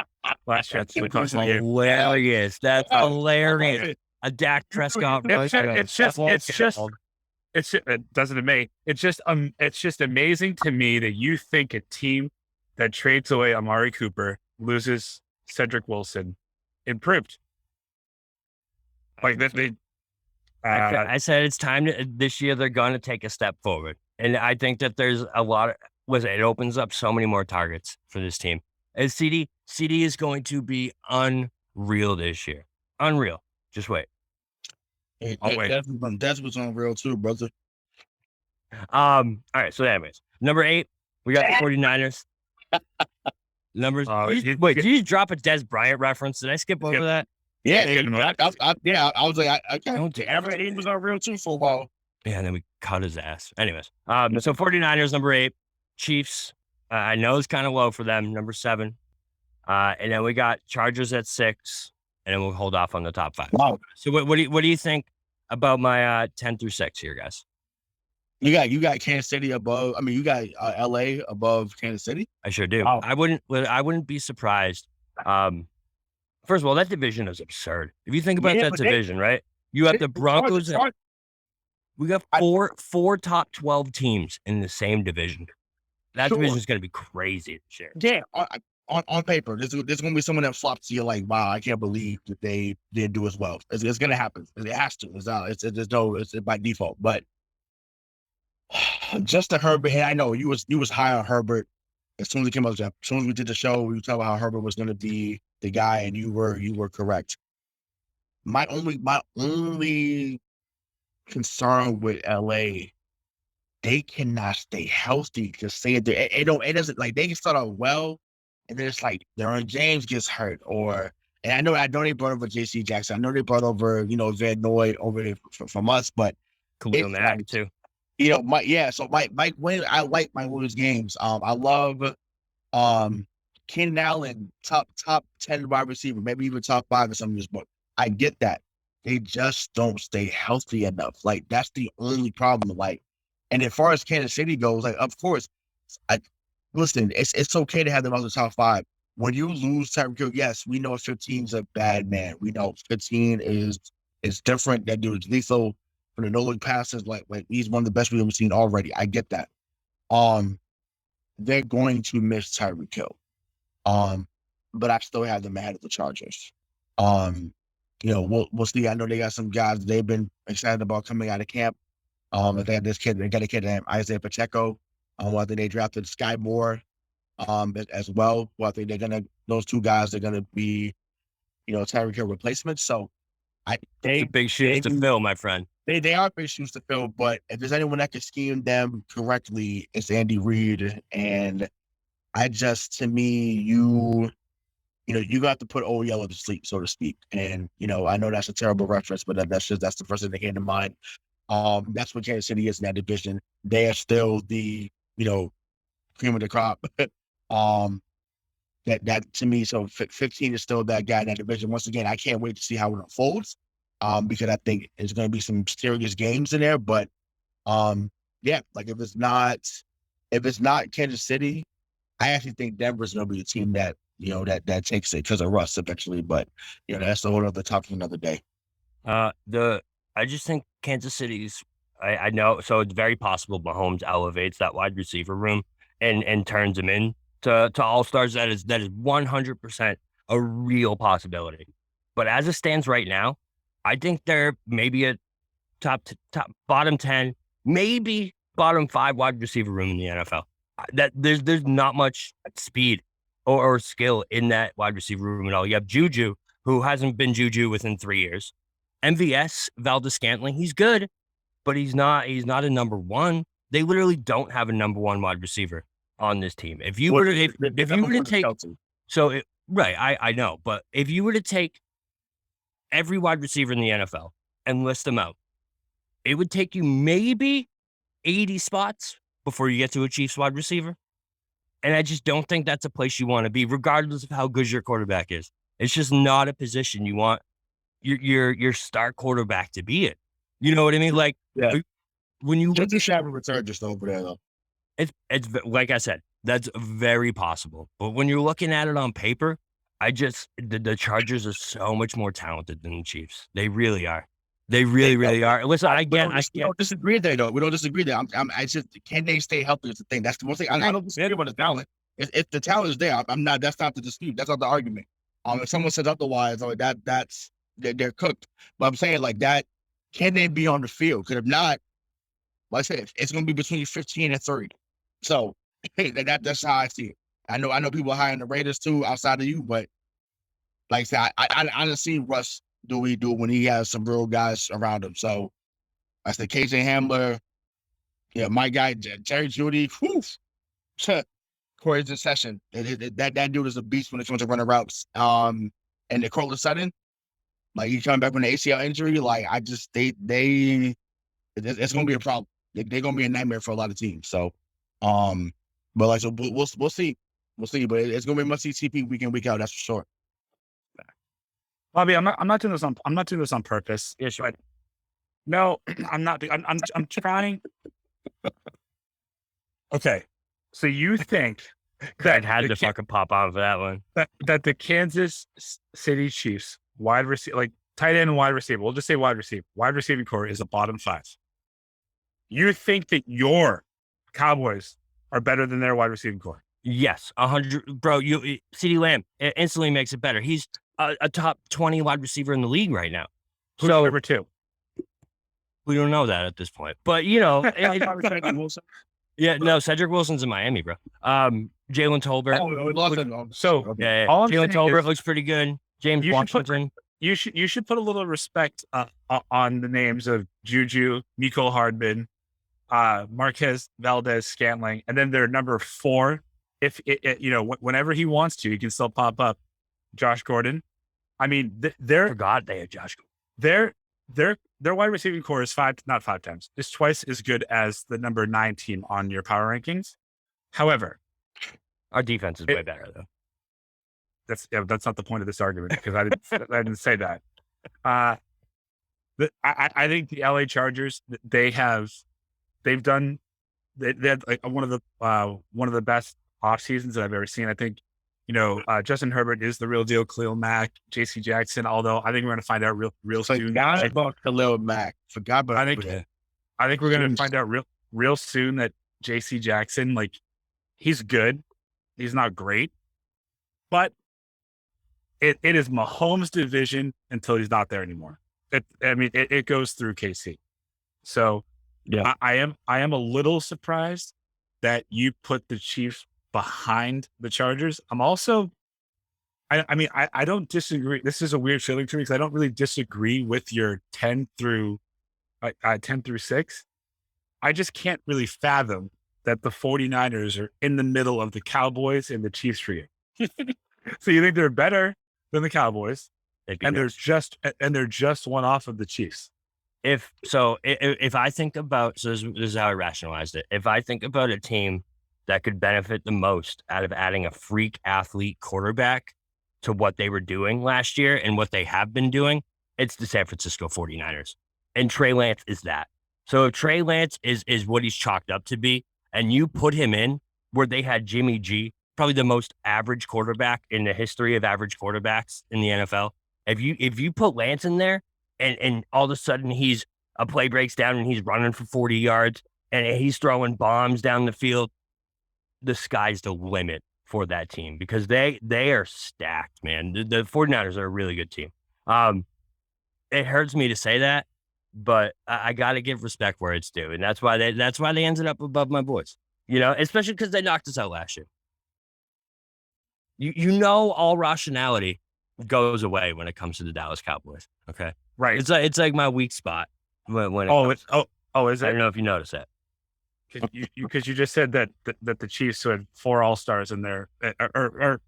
last year. That's hilarious. That's hilarious. A Dak Prescott. It's just amazing to me that you think a team that trades away Amari Cooper, loses Cedric Wilson, improved. Like that, I said it's time this year they're going to take a step forward, and I think that there's a lot. It opens up so many more targets for this team. And CD is going to be unreal this year. Unreal. Just wait. Hey, that's what's unreal too, brother. All right. So anyways, Number 8, we got the 49ers. Numbers. Wait, did you drop a Des Bryant reference? Did I skip over that? Yeah, I was like, I can't. Everything was on real too for a while. Yeah, and then we cut his ass. Anyways, so 49ers, number 8. Chiefs, I know it's kind of low for them, number 7. And then we got Chargers at 6, and then we'll hold off on the top 5. Wow. So what do you think about my 10 through 6 here, guys? You got Kansas City above. I mean, you got LA above Kansas City. I sure do. Wow. I wouldn't be surprised. First of all, that division is absurd. If you think about that division, right? You have the Broncos. We got four top 12 teams in the same division. That division is going to be crazy this year. Yeah, on paper, there's going to be someone that flops to you like, wow, I can't believe that they didn't do as well. It's going to happen. It has to. It's by default. But Justin Herbert, and I know you was high on Herbert as soon as he came out. As soon as we did the show, we talked about how Herbert was going to be the guy, and you were correct. My only concern with LA, they cannot stay healthy. Just say it. It doesn't, like, they can start out well, and then it's like Derwin James gets hurt, and I know they brought over J.C. Jackson. I know they brought over Van Noy over there from us, but Khalil Mack too. So Mike Williams, I like Mike Williams' games. I love Keenan Allen, top 10 wide receiver, maybe even top 5 in some of this book. I get that. They just don't stay healthy enough. Like, that's the only problem. Like, and as far as Kansas City goes, like, of course, listen, it's okay to have them on the top 5. When you lose Tyreek Hill, yes, we know 15's a bad man. We know 15 is different. That dude is lethal. For the no-look passes, like he's one of the best we've ever seen already. I get that. They're going to miss Tyreek Hill. But I still have them ahead of the Chargers. We'll see. I know they got some guys they've been excited about coming out of camp. They got a kid named Isaiah Pacheco. I think they drafted Sky Moore as well. Well, I think those two guys are gonna be, Tyreek Hill replacements. So It's a big shoes to fill, my friend. They are big shoes to fill, but if there's anyone that can scheme them correctly, it's Andy Reid. And to me, you got to put old yellow to sleep, so to speak. And, I know that's a terrible reference, but that's the first thing that came to mind. That's what Kansas City is in that division. They are still the, cream of the crop. That to me, so 15 is still that guy in that division. Once again, I can't wait to see how it unfolds. Because I think there's going to be some serious games in there. But like if it's not Kansas City, I actually think Denver's going to be the team that that takes it because of Russ eventually. But that's the whole other talk for another day. I just think Kansas City's. I know, so it's very possible Mahomes elevates that wide receiver room and turns them in to all-stars. That is 100% a real possibility. But as it stands right now, I think they're maybe a top bottom 10, maybe bottom 5 wide receiver room in the NFL. That there's not much speed or skill in that wide receiver room at all. You have Juju, who hasn't been Juju within 3 years. MVS, Valdez-Scantling, he's good, but he's not a number 1. They literally don't have a number 1 wide receiver on this team. If you were to take, I know, but if you were to take every wide receiver in the NFL and list them out, it would take you maybe 80 spots before you get to a Chiefs wide receiver. And I just don't think that's a place you want to be, regardless of how good your quarterback is. It's just not a position you want your star quarterback to be in. You know what I mean? Like, when you just have a return just over there, though. It's like I said, that's very possible. But when you're looking at it on paper, the Chargers are so much more talented than the Chiefs. They really are. They really are. Listen, we don't disagree there, though. We don't disagree there. I just, can they stay healthy is the thing. That's the most thing. I don't disagree about the talent. If the talent is there, I'm not. That's not the dispute. That's not the argument. If someone says otherwise, they're cooked. But I'm saying like that. Can they be on the field? Because if not, like I said, it's going to be between 15 and 30. So that's how I see it. I know people are high on the Raiders too, outside of you, but like I said, I didn't see Russ do what he do when he has some real guys around him. So I said KJ Hamler, Yeah, my guy Jerry Judy. Whew, Corey's in session. That dude is a beast when it comes to running routes. And the Cortland Sutton, like he's coming back from the ACL injury. Like I just it's gonna be a problem. They're gonna be a nightmare for a lot of teams. So, but like so we'll see. We'll see, but it's gonna be must see TP week in, week out, that's for sure. Bobby, I'm not doing this on purpose. Yeah, sure. But no, I'm not. I'm trying. Okay, so you think That had to fucking pop on for that one. that the Kansas City Chiefs wide receiver, like tight end and wide receiver, we'll just say wide receiving core is a bottom 5. You think that your Cowboys are better than their wide receiving core? Yes, 100, bro. CeeDee Lamb instantly makes it better. He's a top 20 wide receiver in the league right now. Who's So number 2? we don't know that at this point, but yeah, no, Cedric Wilson's in Miami, bro. Jalen Tolbert. So Yeah, all I'm Jalen saying Tolbert is looks pretty good. James you should put- Washington. you should put a little respect on the names of Juju, Mecole Hardman, Marquez Valdez-Scantling, and then their number 4. If whenever he wants to, he can still pop up. Josh Gordon. I mean, Forgot they had Josh. their wide receiving core is not 5 times. It's twice as good as the number 9 team on your power rankings. However, Our defense is way better though. that's not the point of this argument because I didn't say that. I think the LA Chargers, they had like one of the best off seasons that I've ever seen. I think, Justin Herbert is the real deal. Khalil Mack, JC Jackson, although I think we're going to find out real soon. Forgot about Khalil Mack. Forgot about I think we're going to find out real soon that JC Jackson, like, he's good. He's not great, but it is Mahomes' division until he's not there anymore. It goes through KC. So yeah, I am a little surprised that you put the Chiefs behind the Chargers. I'm also, I don't disagree. This is a weird feeling to me because I don't really disagree with your 10 through 6. I just can't really fathom that the 49ers are in the middle of the Cowboys and the Chiefs for you. So you think they're better than the Cowboys, and they're just one off of the Chiefs. If I think about, this is how I rationalized it. If I think about a team that could benefit the most out of adding a freak athlete quarterback to what they were doing last year and what they have been doing, it's the San Francisco 49ers. And Trey Lance is that. So if Trey Lance is what he's chalked up to be, and you put him in where they had Jimmy G, probably the most average quarterback in the history of average quarterbacks in the NFL. If you put Lance in there and all of a sudden a play breaks down and he's running for 40 yards and he's throwing bombs down the field, the sky's the limit for that team because they are stacked, man. The 49ers are a really good team. It hurts me to say that, but I got to give respect where it's due. And that's why they ended up above my boys, especially because they knocked us out last year. All rationality goes away when it comes to the Dallas Cowboys. Okay. Right. It's like my weak spot when is it? I don't know if you noticed that. Because you just said that the Chiefs had 4 All-Stars in their or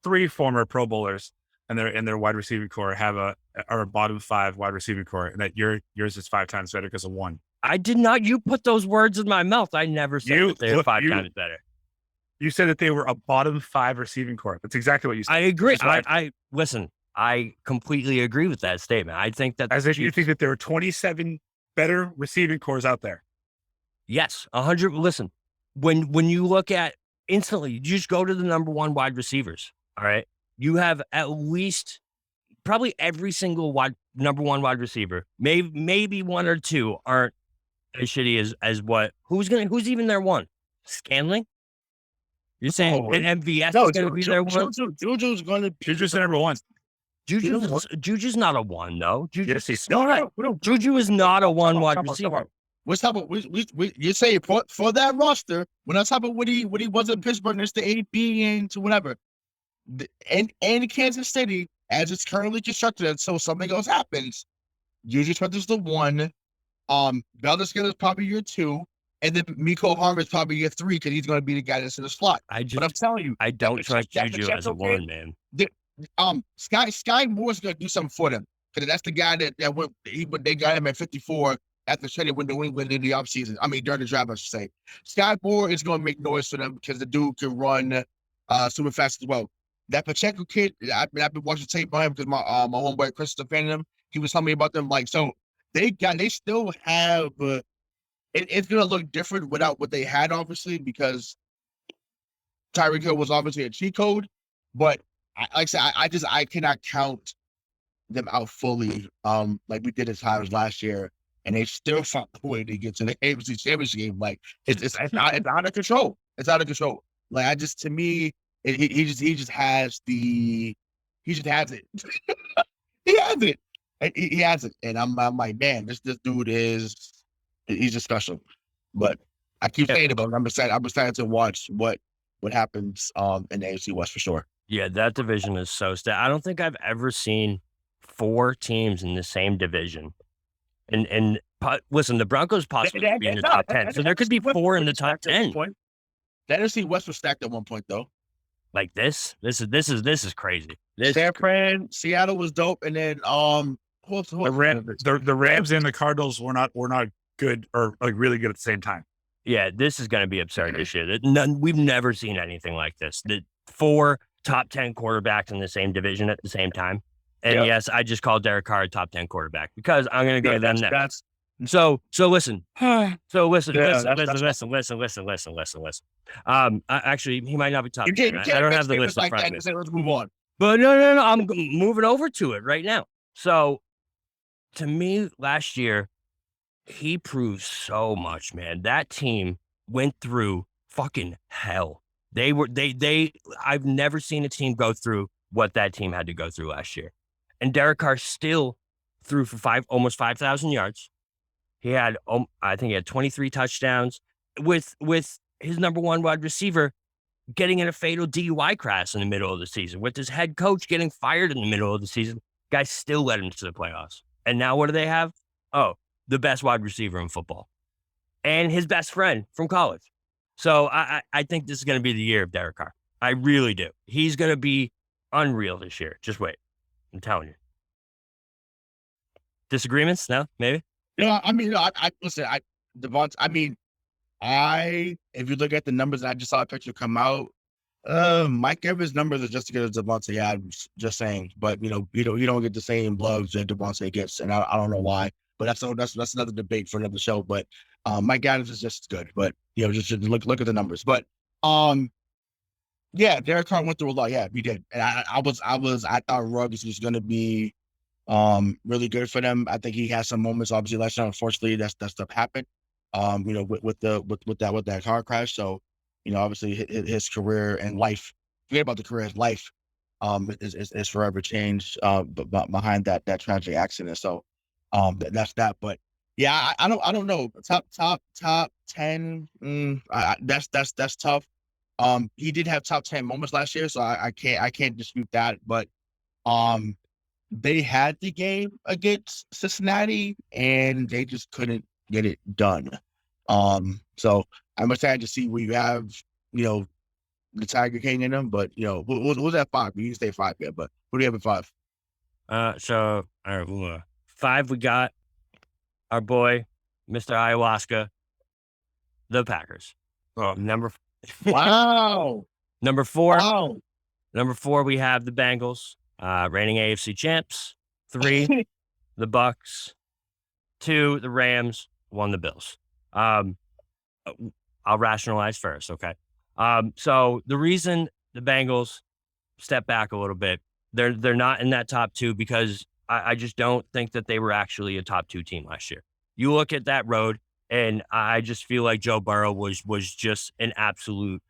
3 former Pro Bowlers in their wide receiving core are a bottom 5 wide receiving core, and that yours is 5 times better because of 1. I did not. You put those words in my mouth. I never said that they were 5 times better. You said that they were a bottom 5 receiving core. That's exactly what you said. I agree. I listen. I completely agree with that statement. I think that you think that there are 27 better receiving cores out there. Yes, 100. Listen, when you look at instantly, you just go to the number 1 wide receivers. All right, you have at least probably every single number 1 wide receiver. Maybe 1 or 2 aren't as shitty as what. Who's even their 1? Scantling? You're saying an MVS is going to be their 1? Juju's going to. Juju's number 1. Juju's not a 1 though. Yes, he's Juju is not a 1 wide receiver. What's top of you say for that roster? When I talk about what he was in Pittsburgh, it's the AB and to whatever, and Kansas City as it's currently constructed. And so something else happens. Juju Smith is the 1. Valdez is probably your 2, And then Miko Hardman is probably your 3 because he's going to be the guy that's in the slot. But I'm telling you, I don't trust that Juju as a Pacheco kid, one, man. Sky Moore's going to do something for them because that's the guy that went. They got him at 54 after trading with New England in the offseason. I mean, during the draft, I should say. Sky Moore is going to make noise for them because the dude can run super fast as well. That Pacheco kid, I've been watching tape on him because my homeboy Chris is a fan of him. He was telling me about them. Like, so they still have. It's going to look different without what they had, obviously, because Tyreek Hill was obviously a cheat code. But like I said, I cannot count them out fully, like we did at times last year, and they still found a way to get to the AFC Championship game. Like it's out of control. It's out of control. Like to me, he just has it. He has it. He has it, and I'm like, man, this dude he's just special. But I keep saying it, but I'm excited to watch what happens in the AFC West for sure. Yeah, that division is so I don't think I've ever seen 4 teams in the same division. And listen, the Broncos possibly be in the top 10, so there could be 4 in the top 10. The NFC West was stacked at one point, though. Like this is crazy. San Fran, Seattle was dope, and then the Rams and the Cardinals were not good or like really good at the same time. Yeah, this is going to be absurd this year. We've never seen anything like this. The 4 top 10 quarterbacks in the same division at the same time. And yes, I just called Derek Carr a top 10 quarterback because I'm going to go to them next. So listen. Listen. Actually, he might not be top 10. I don't have the list in front of me. Let's move on. But no. I'm moving over to it right now. So to me, last year, he proved so much, man. That team went through fucking hell. I've never seen a team go through what that team had to go through last year. And Derek Carr still threw for almost 5,000 yards. He had, I think he had 23 touchdowns with his number 1 wide receiver getting in a fatal DUI crash in the middle of the season, with his head coach getting fired in the middle of the season. Guys still led him to the playoffs. And now what do they have? Oh, the best wide receiver in football and his best friend from college. So I think this is going to be the year of Derek Carr. I really do. He's going to be unreal this year. Just wait. I'm telling you. Disagreements? No, maybe. I mean, listen. Devontae. I mean, if you look at the numbers, I just saw a picture come out. Mike Evans' numbers are just as good as Devontae Adams. Just saying, but you don't get the same loves that Devontae gets, and I don't know why. But that's another debate for another show. But Mike Adams is just as good. But just look at the numbers. But yeah, Derek Carr went through a lot. Yeah, he did. And I thought Ruggs was going to be really good for them. I think he had some moments. Obviously, last year, unfortunately, that stuff happened. With that car crash. So, obviously, his career and life. Forget about the career, his life, is forever changed. But behind that tragic accident. So, that's that. But yeah, I don't know. Top 10. That's tough. He did have top 10 moments last year, so I can't dispute that. But they had the game against Cincinnati and they just couldn't get it done. So I'm excited to see where you have, the Tiger King in them. But who's at 5? You can stay 5 yet, but who do you have at 5? So all right, 5 we got our boy, Mr. Ayahuasca, the Packers. Oh, Wow. Number 4. Wow. Number 4, we have the Bengals, reigning AFC champs. 3, the Bucks. 2, the Rams. 1, the Bills. I'll rationalize first, okay? So the reason the Bengals step back a little bit, they're not in that top 2 because I just don't think that they were actually a top 2 team last year. You look at that road, and I just feel like Joe Burrow was just an absolute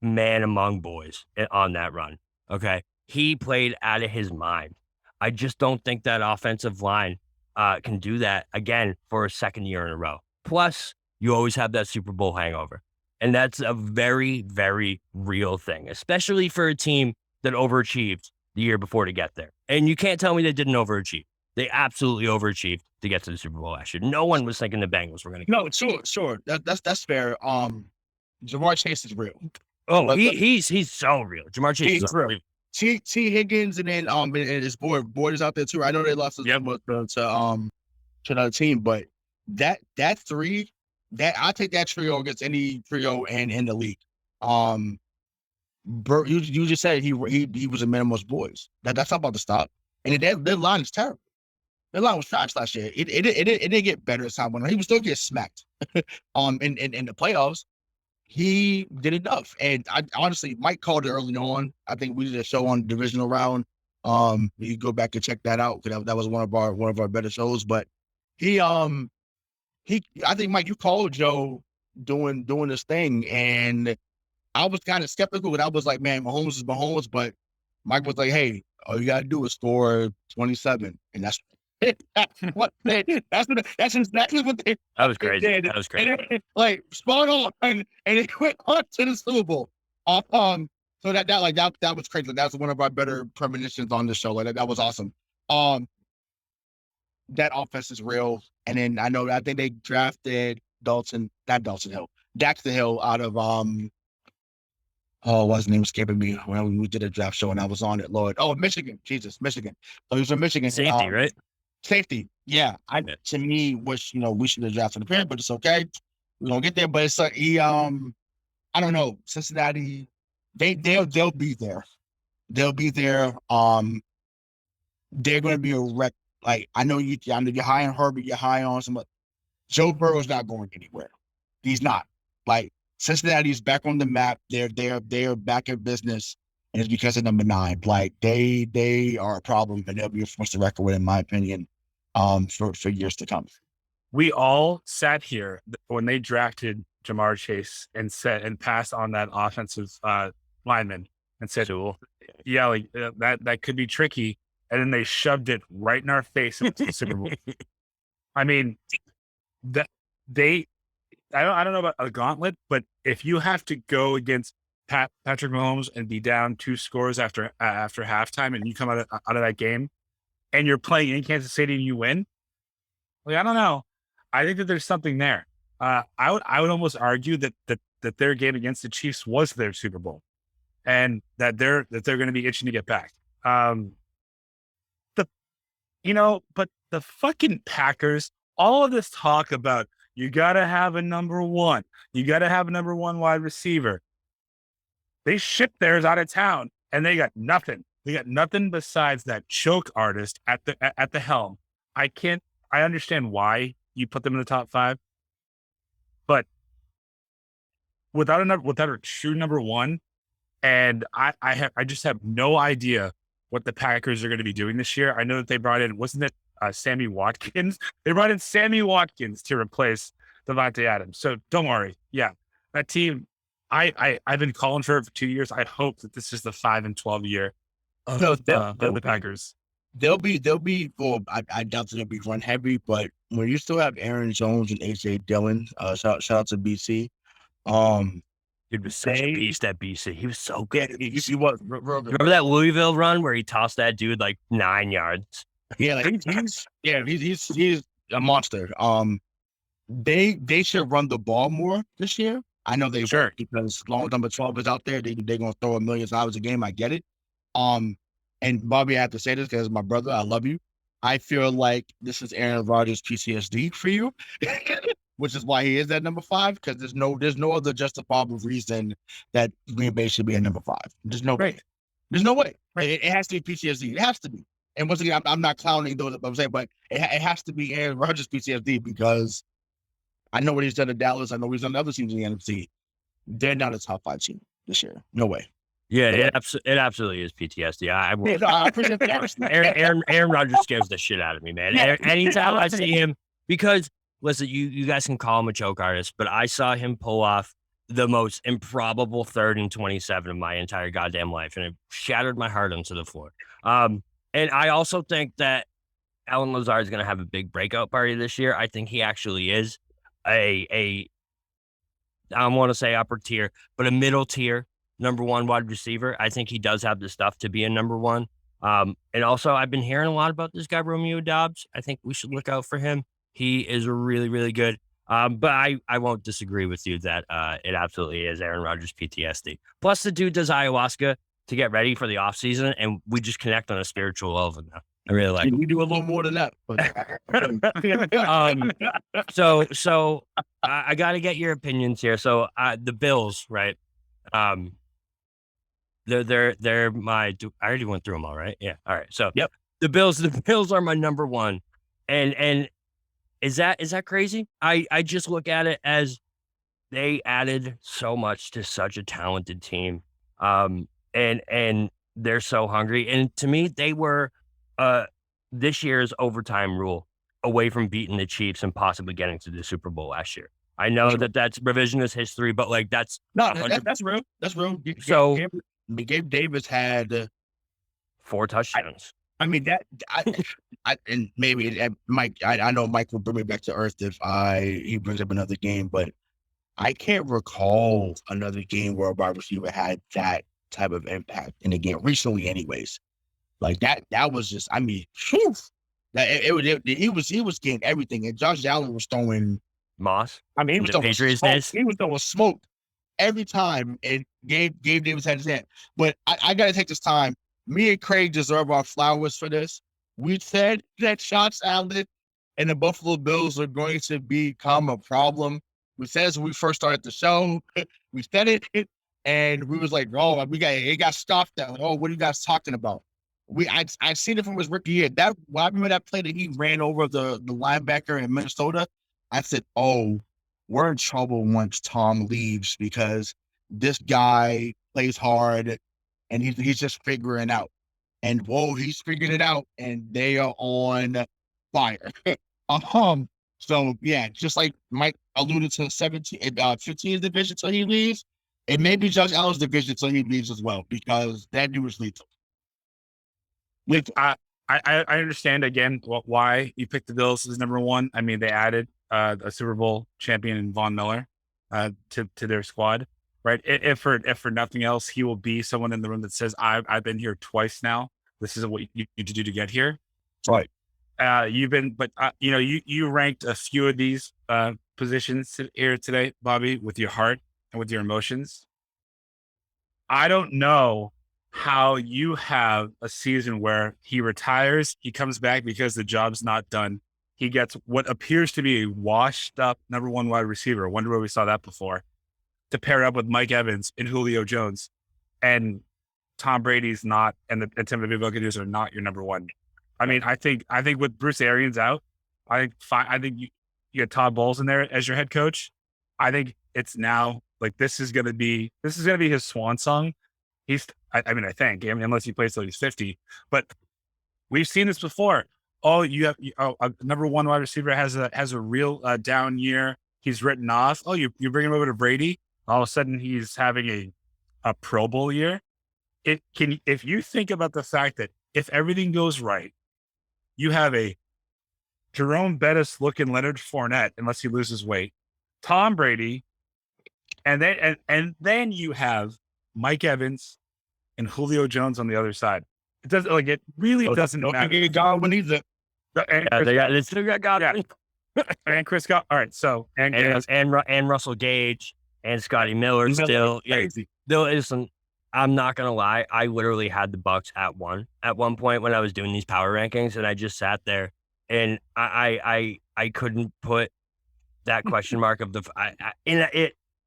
man among boys on that run. Okay. He played out of his mind. I just don't think that offensive line can do that again for a second year in a row. Plus, you always have that Super Bowl hangover. And that's a very, very real thing, especially for a team that overachieved the year before to get there. And you can't tell me they didn't overachieve. They absolutely overachieved to get to the Super Bowl last year. No one was thinking the Bengals were going to. No, sure. That's fair. Jamar Chase is real. Oh, But he's so real. Jamar Chase he's is real. real. T Higgins and then and his boy is out there too. I know they lost to another team, but that three, that I take that trio against any trio in the league. You just said he was a man amongst boys. That's not about to stop. And their line is terrible. Their line was trash last year. It didn't get better as time went on. He was still getting smacked. In the playoffs, he did enough. And I honestly, Mike called it early on. I think we did a show on divisional round. You go back and check that out because that was one of our better shows. But I think Mike, you called Joe doing this thing, and I was kind of skeptical, but I was like, man, Mahomes is Mahomes. But Mike was like, hey, all you gotta do is score 27, and that's exactly what they did. That was crazy. did. That was crazy. And like spot on, and it went on to the Super Bowl. So that was crazy. That was one of our better premonitions on the show. Like that was awesome. That offense is real. And then I think they drafted Daxton Hill out of what's his name escaping me when we did a draft show and I was on it, Lord. Oh, Michigan. Jesus, Michigan. So he was in Michigan. Safety, right? Safety. Yeah. To me, wish, we should have drafted the parent, but it's okay. We're gonna get there. But it's like I don't know. Cincinnati, they'll be there. They'll be there. They're gonna be a wreck. Like I know you're high on Herbert, you're high on some. Joe Burrow's not going anywhere. He's not. Like Cincinnati's back on the map. They're back in business, and it's because of number 9. Like they are a problem, and they'll be a force to reckon with, in my opinion, for years to come. We all sat here when they drafted Jamar Chase and passed on that offensive lineman and said, yeah, like that could be tricky. And then they shoved it right in our face into the Super Bowl. I mean, I don't know about a gauntlet, but if you have to go against Patrick Mahomes and be down 2 scores after halftime, and you come out of that game, and you're playing in Kansas City and you win, like I don't know, I think that there's something there. I would almost argue that their game against the Chiefs was their Super Bowl, and that they're going to be itching to get back. But the fucking Packers, all of this talk about you got to have a number 1, you got to have a number 1 wide receiver. They shipped theirs out of town and they got nothing. They got nothing besides that choke artist at the helm. I understand why you put them in the top 5, but without a true number 1, and I just have no idea what the Packers are going to be doing this year. I know that they brought in, wasn't it Sammy Watkins? They brought in Sammy Watkins to replace Devontae Adams. So don't worry. Yeah, that team, I've been calling for it for 2 years. I hope that this is the 5-12 year of the Packers. They'll be. Well, I doubt they'll be run heavy, but when you still have Aaron Jones and AJ Dillon, shout out to BC. He was such a beast at BC. He was so good. He was. Remember that Louisville run where he tossed that dude like 9 yards? Yeah, like he's a monster. They should run the ball more this year. I know they sure, because as long as number 12 is out there, they're gonna throw $1 million a game. I get it. And Bobby, I have to say this because my brother, I love you. I feel like this is Aaron Rodgers PTSD for you. Which is why he is at number 5, because there's no other justifiable reason that Green Bay should be at number 5. There's no way. There's no way. Right? It has to be PTSD. It has to be. And once again, I'm not clowning those. I'm saying, but it has to be Aaron Rodgers PTSD because I know what he's done in Dallas. I know what he's done to other teams in the NFC. They're not a top 5 team this year. No way. Yeah, it absolutely is PTSD. I appreciate that. Aaron Rodgers scares the shit out of me, man. Yeah. Anytime I see him, because listen, you guys can call him a choke artist, but I saw him pull off the most improbable 3rd and 27 of my entire goddamn life, and it shattered my heart onto the floor. And I also think that Alan Lazard is going to have a big breakout party this year. I think he actually is I don't want to say upper tier, but a middle tier number 1 wide receiver. I think he does have the stuff to be a number 1. And also, I've been hearing a lot about this guy, Romeo Dobbs. I think we should look out for him. He is really, really good. But I won't disagree with you that it absolutely is Aaron Rodgers PTSD. Plus, the dude does ayahuasca to get ready for the offseason, and we just connect on a spiritual level now. I really like We do a little more than that. So I got to get your opinions here. So the Bills, right? They're my. I already went through them all, right? Yeah. All right. So Yep. The Bills are my number one, and is that crazy? I just look at it as they added so much to such a talented team, and they're so hungry. And to me, they were this year's overtime rule away from beating the Chiefs and possibly getting to the Super Bowl last year. I know that that's revisionist history, but like that's No, that's real. That's real. So Gabe Davis had 4 touchdowns. I mean that and maybe Mike. I know Mike will bring me back to earth if he brings up another game, but I can't recall another game where a wide receiver had that type of impact in a game recently. Anyways, like that was just. I mean, whew, he was getting everything, and Josh Allen was throwing Moss. I mean, he was throwing Patriots smoke. days. He was throwing smoke every time, and Gabe Davis had his hand. But I got to take this time. Me and Craig deserve our flowers for this. We said that Josh Allen and the Buffalo Bills are going to become a problem. We said as when we first started the show. We said it, and we was like, "Oh, it got stopped out. Like, oh, what are you guys talking about?" I seen it from his rookie year. I remember that play that he ran over the linebacker in Minnesota. I said, "Oh, we're in trouble once Tom leaves because this guy plays hard and he's just figuring out." And whoa, he's figured it out, and they are on fire. So yeah, just like Mike alluded to 15th division till he leaves, it may be Josh Allen's division till he leaves as well, because that dude is lethal. I understand again why you picked the Bills as number one. I mean, they added a Super Bowl champion in Von Miller to their squad, right? If for nothing else, he will be someone in the room that says, "I've been here twice now. This is what you need to do to get here." Right. You ranked a few of these positions here today, Bobby, with your heart and with your emotions. I don't know how you have a season where he retires, he comes back because the job's not done. He gets what appears to be a washed up number one wide receiver. I wonder where we saw that before, to pair up with Mike Evans and Julio Jones, and Tom Brady's not, and the Tampa Bay Buccaneers are not your number one. I mean, I think with Bruce Arians out, I think you get Todd Bowles in there as your head coach. I think it's now like this is gonna be his swan song. I think, unless he plays till he's 50, but we've seen this before. Oh, a number one wide receiver has a real down year. He's written off. Oh, you bring him over to Brady. All of a sudden he's having a Pro Bowl year. If you think about the fact that if everything goes right, you have a Jerome Bettis looking Leonard Fournette, unless he loses weight, Tom Brady, and then you have Mike Evans and Julio Jones on the other side. It doesn't it really doesn't matter. Get Godwin either. They still got Godwin. Yeah. And Chris got all right. So and Russell Gage and Scotty Miller still. Crazy. Listen, I'm not gonna lie. I literally had the Bucs at one point when I was doing these power rankings, and I just sat there and I couldn't put that question mark of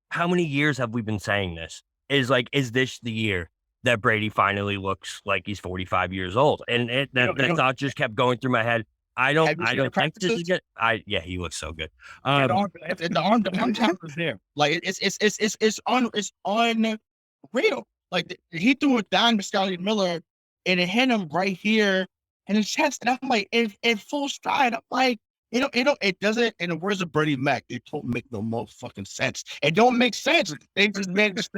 how many years have we been saying this? Is this the year that Brady finally looks like he's 45 years old? And that thought just kept going through my head. I don't think this is good. He looks so good. The arm talent is there. Like it's unreal. Like he threw it down to Scotty Miller and it hit him right here in his chest. And I'm like, in full stride. I'm like, it doesn't, in the words of Bernie Mac, it don't make no motherfucking sense. It don't make sense. They just made this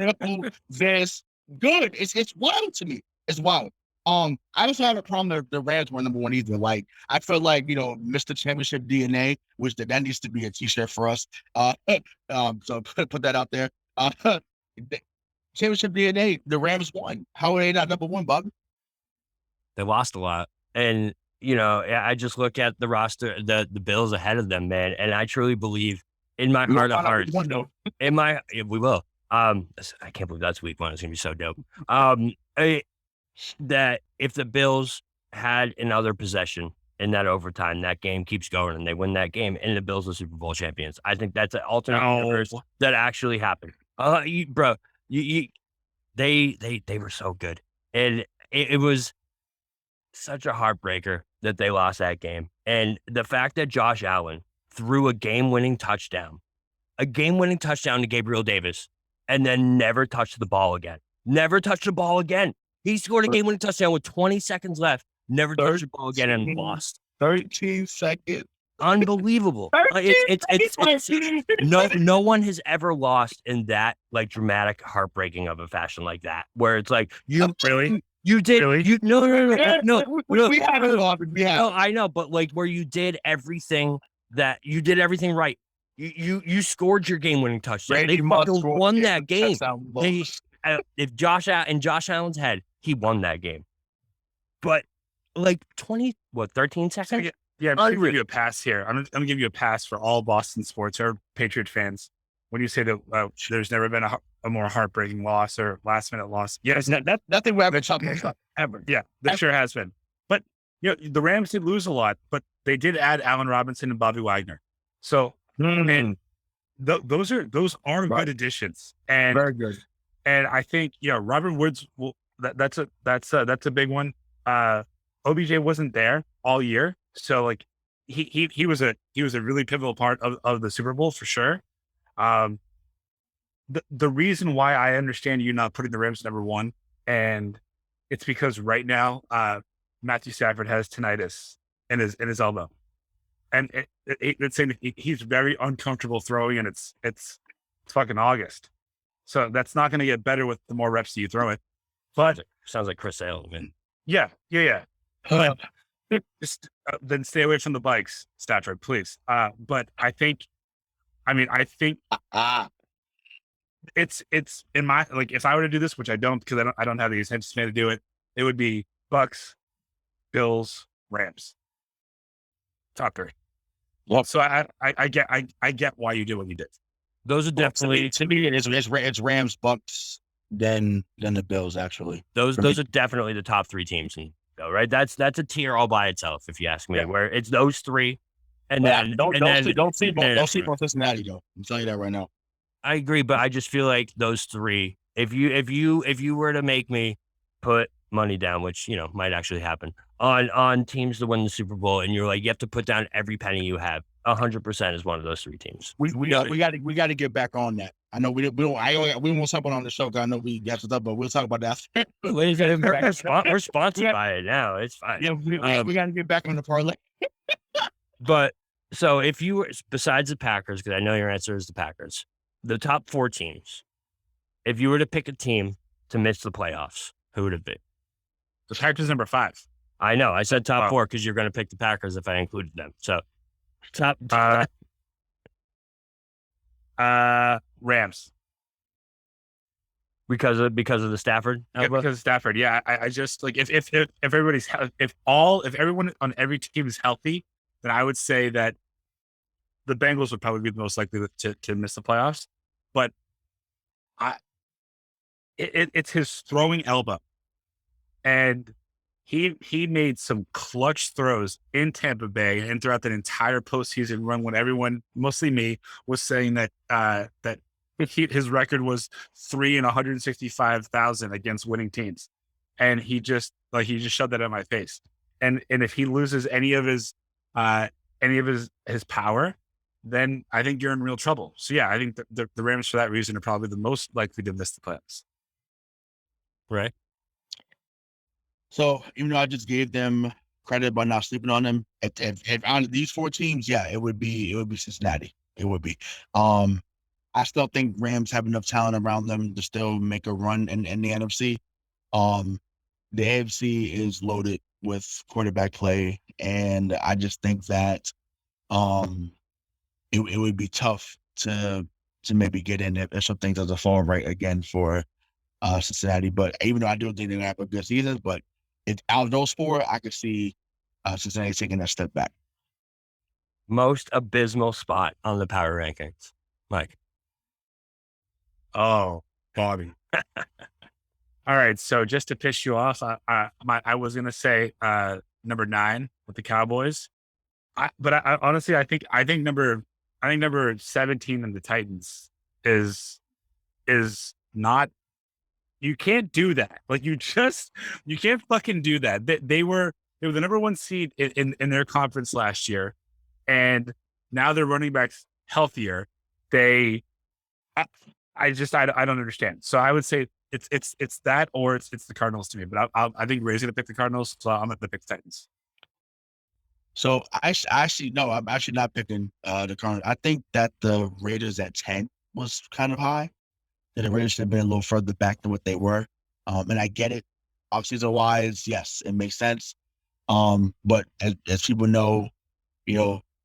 good. It's wild to me. It's wild. I also have a problem that the Rams were number one either. Like, I feel like, Mr. Championship DNA, which that needs to be a t-shirt for us. So put that out there. Championship DNA, the Rams won. How are they not number one, Bob? They lost a lot. And, you know, I just look at the roster, the Bills ahead of them, man. And I truly believe in my heart of hearts, we will. I can't believe that's week 1. It's going to be so dope. That if the Bills had another possession in that overtime, that game keeps going and they win that game and the Bills are Super Bowl champions. I think that's an alternate universe that actually happened. They were so good. And it was such a heartbreaker that they lost that game. And the fact that Josh Allen threw a game-winning touchdown to Gabriel Davis and then never touched the ball again. Never touched the ball again. He scored a game-winning touchdown with 20 seconds left. Never touched the ball again and lost. 13 seconds. Unbelievable. No one has ever lost in that like dramatic, heartbreaking of a fashion like that, where it's like you did. Really? No. We haven't lost. No, I know, but like where you did everything right. You scored your game-winning touchdown. They fucking won that game. If Josh Allen's head, he won that game. But like 13 seconds? Yeah, I'm going to give you a pass here. I'm going to give you a pass for all Boston sports or Patriot fans. When you say that there's never been a more heartbreaking loss or last-minute loss. Yes, nothing we haven't talked about ever. Yeah, that sure has been. But, you know, the Rams did lose a lot, but they did add Allen Robinson and Bobby Wagner. So, and those are good additions. And very good. And I think, you know, Robert Woods, that's a big one. OBJ wasn't there all year. So like he was a really pivotal part of the Super Bowl for sure. The reason why I understand you not putting the Rams number 1, and it's because right now Matthew Stafford has tinnitus in his elbow, and it's saying he's very uncomfortable throwing, and it's fucking August, so that's not going to get better with the more reps that you throw it. But sounds like Chris Sale, man. Yeah. But just then stay away from the bikes, Stafford, please. But I think it's in my, like, if I were to do this, which I don't, because I don't have the attention span to do it, it would be Bucks, Bills, Rams, top 3. Well, so I get why you did what you did. Those are definitely to me it's Rams, Bucks, then the Bills. Actually, those are definitely the top 3 teams. Right, that's a tier all by itself, if you ask me. Yeah. Where it's those 3, and then don't see Cincinnati though. I'm telling you that right now. I agree, but I just feel like those 3. If you were to make me put money down, which you know might actually happen on teams to win the Super Bowl, and you're like you have to put down every penny you have, 100% is one of those 3 teams. We got to get back on that. I know we won't talk about it on the show because I know we got stuff, but we'll talk about that. We're sponsored by it now. It's fine. Yeah, we got to get back on the parlay. But so if you were, besides the Packers, because I know your answer is the Packers, the top 4 teams, if you were to pick a team to miss the playoffs, who would it be? The Packers number 5. I know. I said top 4 because you're going to pick the Packers if I included them. So top. Rams. Because of the Stafford? Yeah, because of Stafford. Yeah. I just like if everyone on every team is healthy, then I would say that the Bengals would probably be the most likely to miss the playoffs. But it's his throwing elbow. And he made some clutch throws in Tampa Bay and throughout that entire postseason run when everyone, mostly me, was saying that his record was 3 in 165,000 against winning teams, and he just shoved that in my face. And if he loses any of his power, then I think you're in real trouble. So yeah, I think the Rams for that reason are probably the most likely to miss the playoffs. Right. So even though I just gave them credit by not sleeping on them, if on these 4 teams, yeah, it would be Cincinnati. It would be. I still think Rams have enough talent around them to still make a run in the NFC. The AFC is loaded with quarterback play, and I just think that it would be tough to maybe get in if some things doesn't fall right again for Cincinnati. But even though I do think they're gonna have a good season, but Out of those four, I could see Cincinnati taking that step back. Most abysmal spot on the power rankings, Mike. Oh, Bobby. All right. So just to piss you off, I was gonna say number 9 with the Cowboys. But honestly, I think number 17 in the Titans is not. You can't do that. Like you can't fucking do that. They were the number 1 seed in their conference last year, and now their running backs healthier. I don't understand. So I would say it's that, or it's the Cardinals to me. But I think Ray's gonna pick the Cardinals, so I'm gonna pick the Titans. So actually no, I'm actually not picking the Cardinals. I think that the Raiders at 10 was kind of high. That the Raiders should have been a little further back than what they were. And I get it. Offseason wise, yes, it makes sense. But as people know,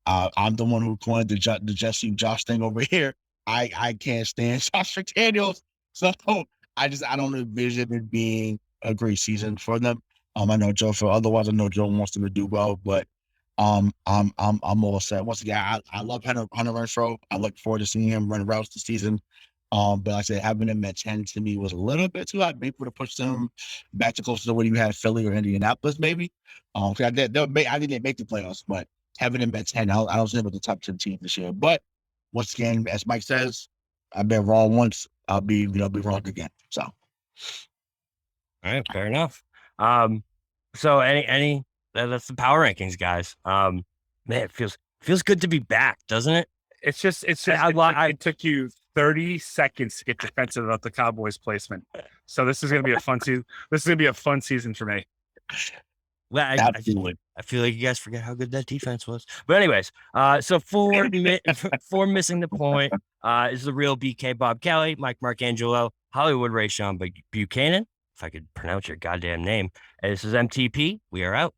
I'm the one who coined the Jesse Josh thing over here. I can't stand Josh McDaniels. So I don't envision it being a great season for them. I know Joe otherwise I know Joe wants them to do well, but I'm all set. Once again, I love Hunter Renfrow. I look forward to seeing him run routes this season. But like I said, having them at 10 to me was a little bit too high. Maybe would have pushed them back to closer to where you had Philly or Indianapolis, maybe. I didn't make the playoffs, but having them at 10, I don't see them with the top 10 team this year. But once again, as Mike says, I've been wrong once. I'll be wrong again. So, all right, fair enough. So that's the power rankings, guys. Man, it feels good to be back, doesn't it? It took you 30 seconds to get defensive about the Cowboys placement. So this is going to be a fun season. This is going to be a fun season for me. Well, I feel like you guys forget how good that defense was. But anyways, so for missing the point, is the real BK Bob Kelly, Mike Marcangelo, Hollywood Rayshawn Buchanan, if I could pronounce your goddamn name. And this is MTP. We are out.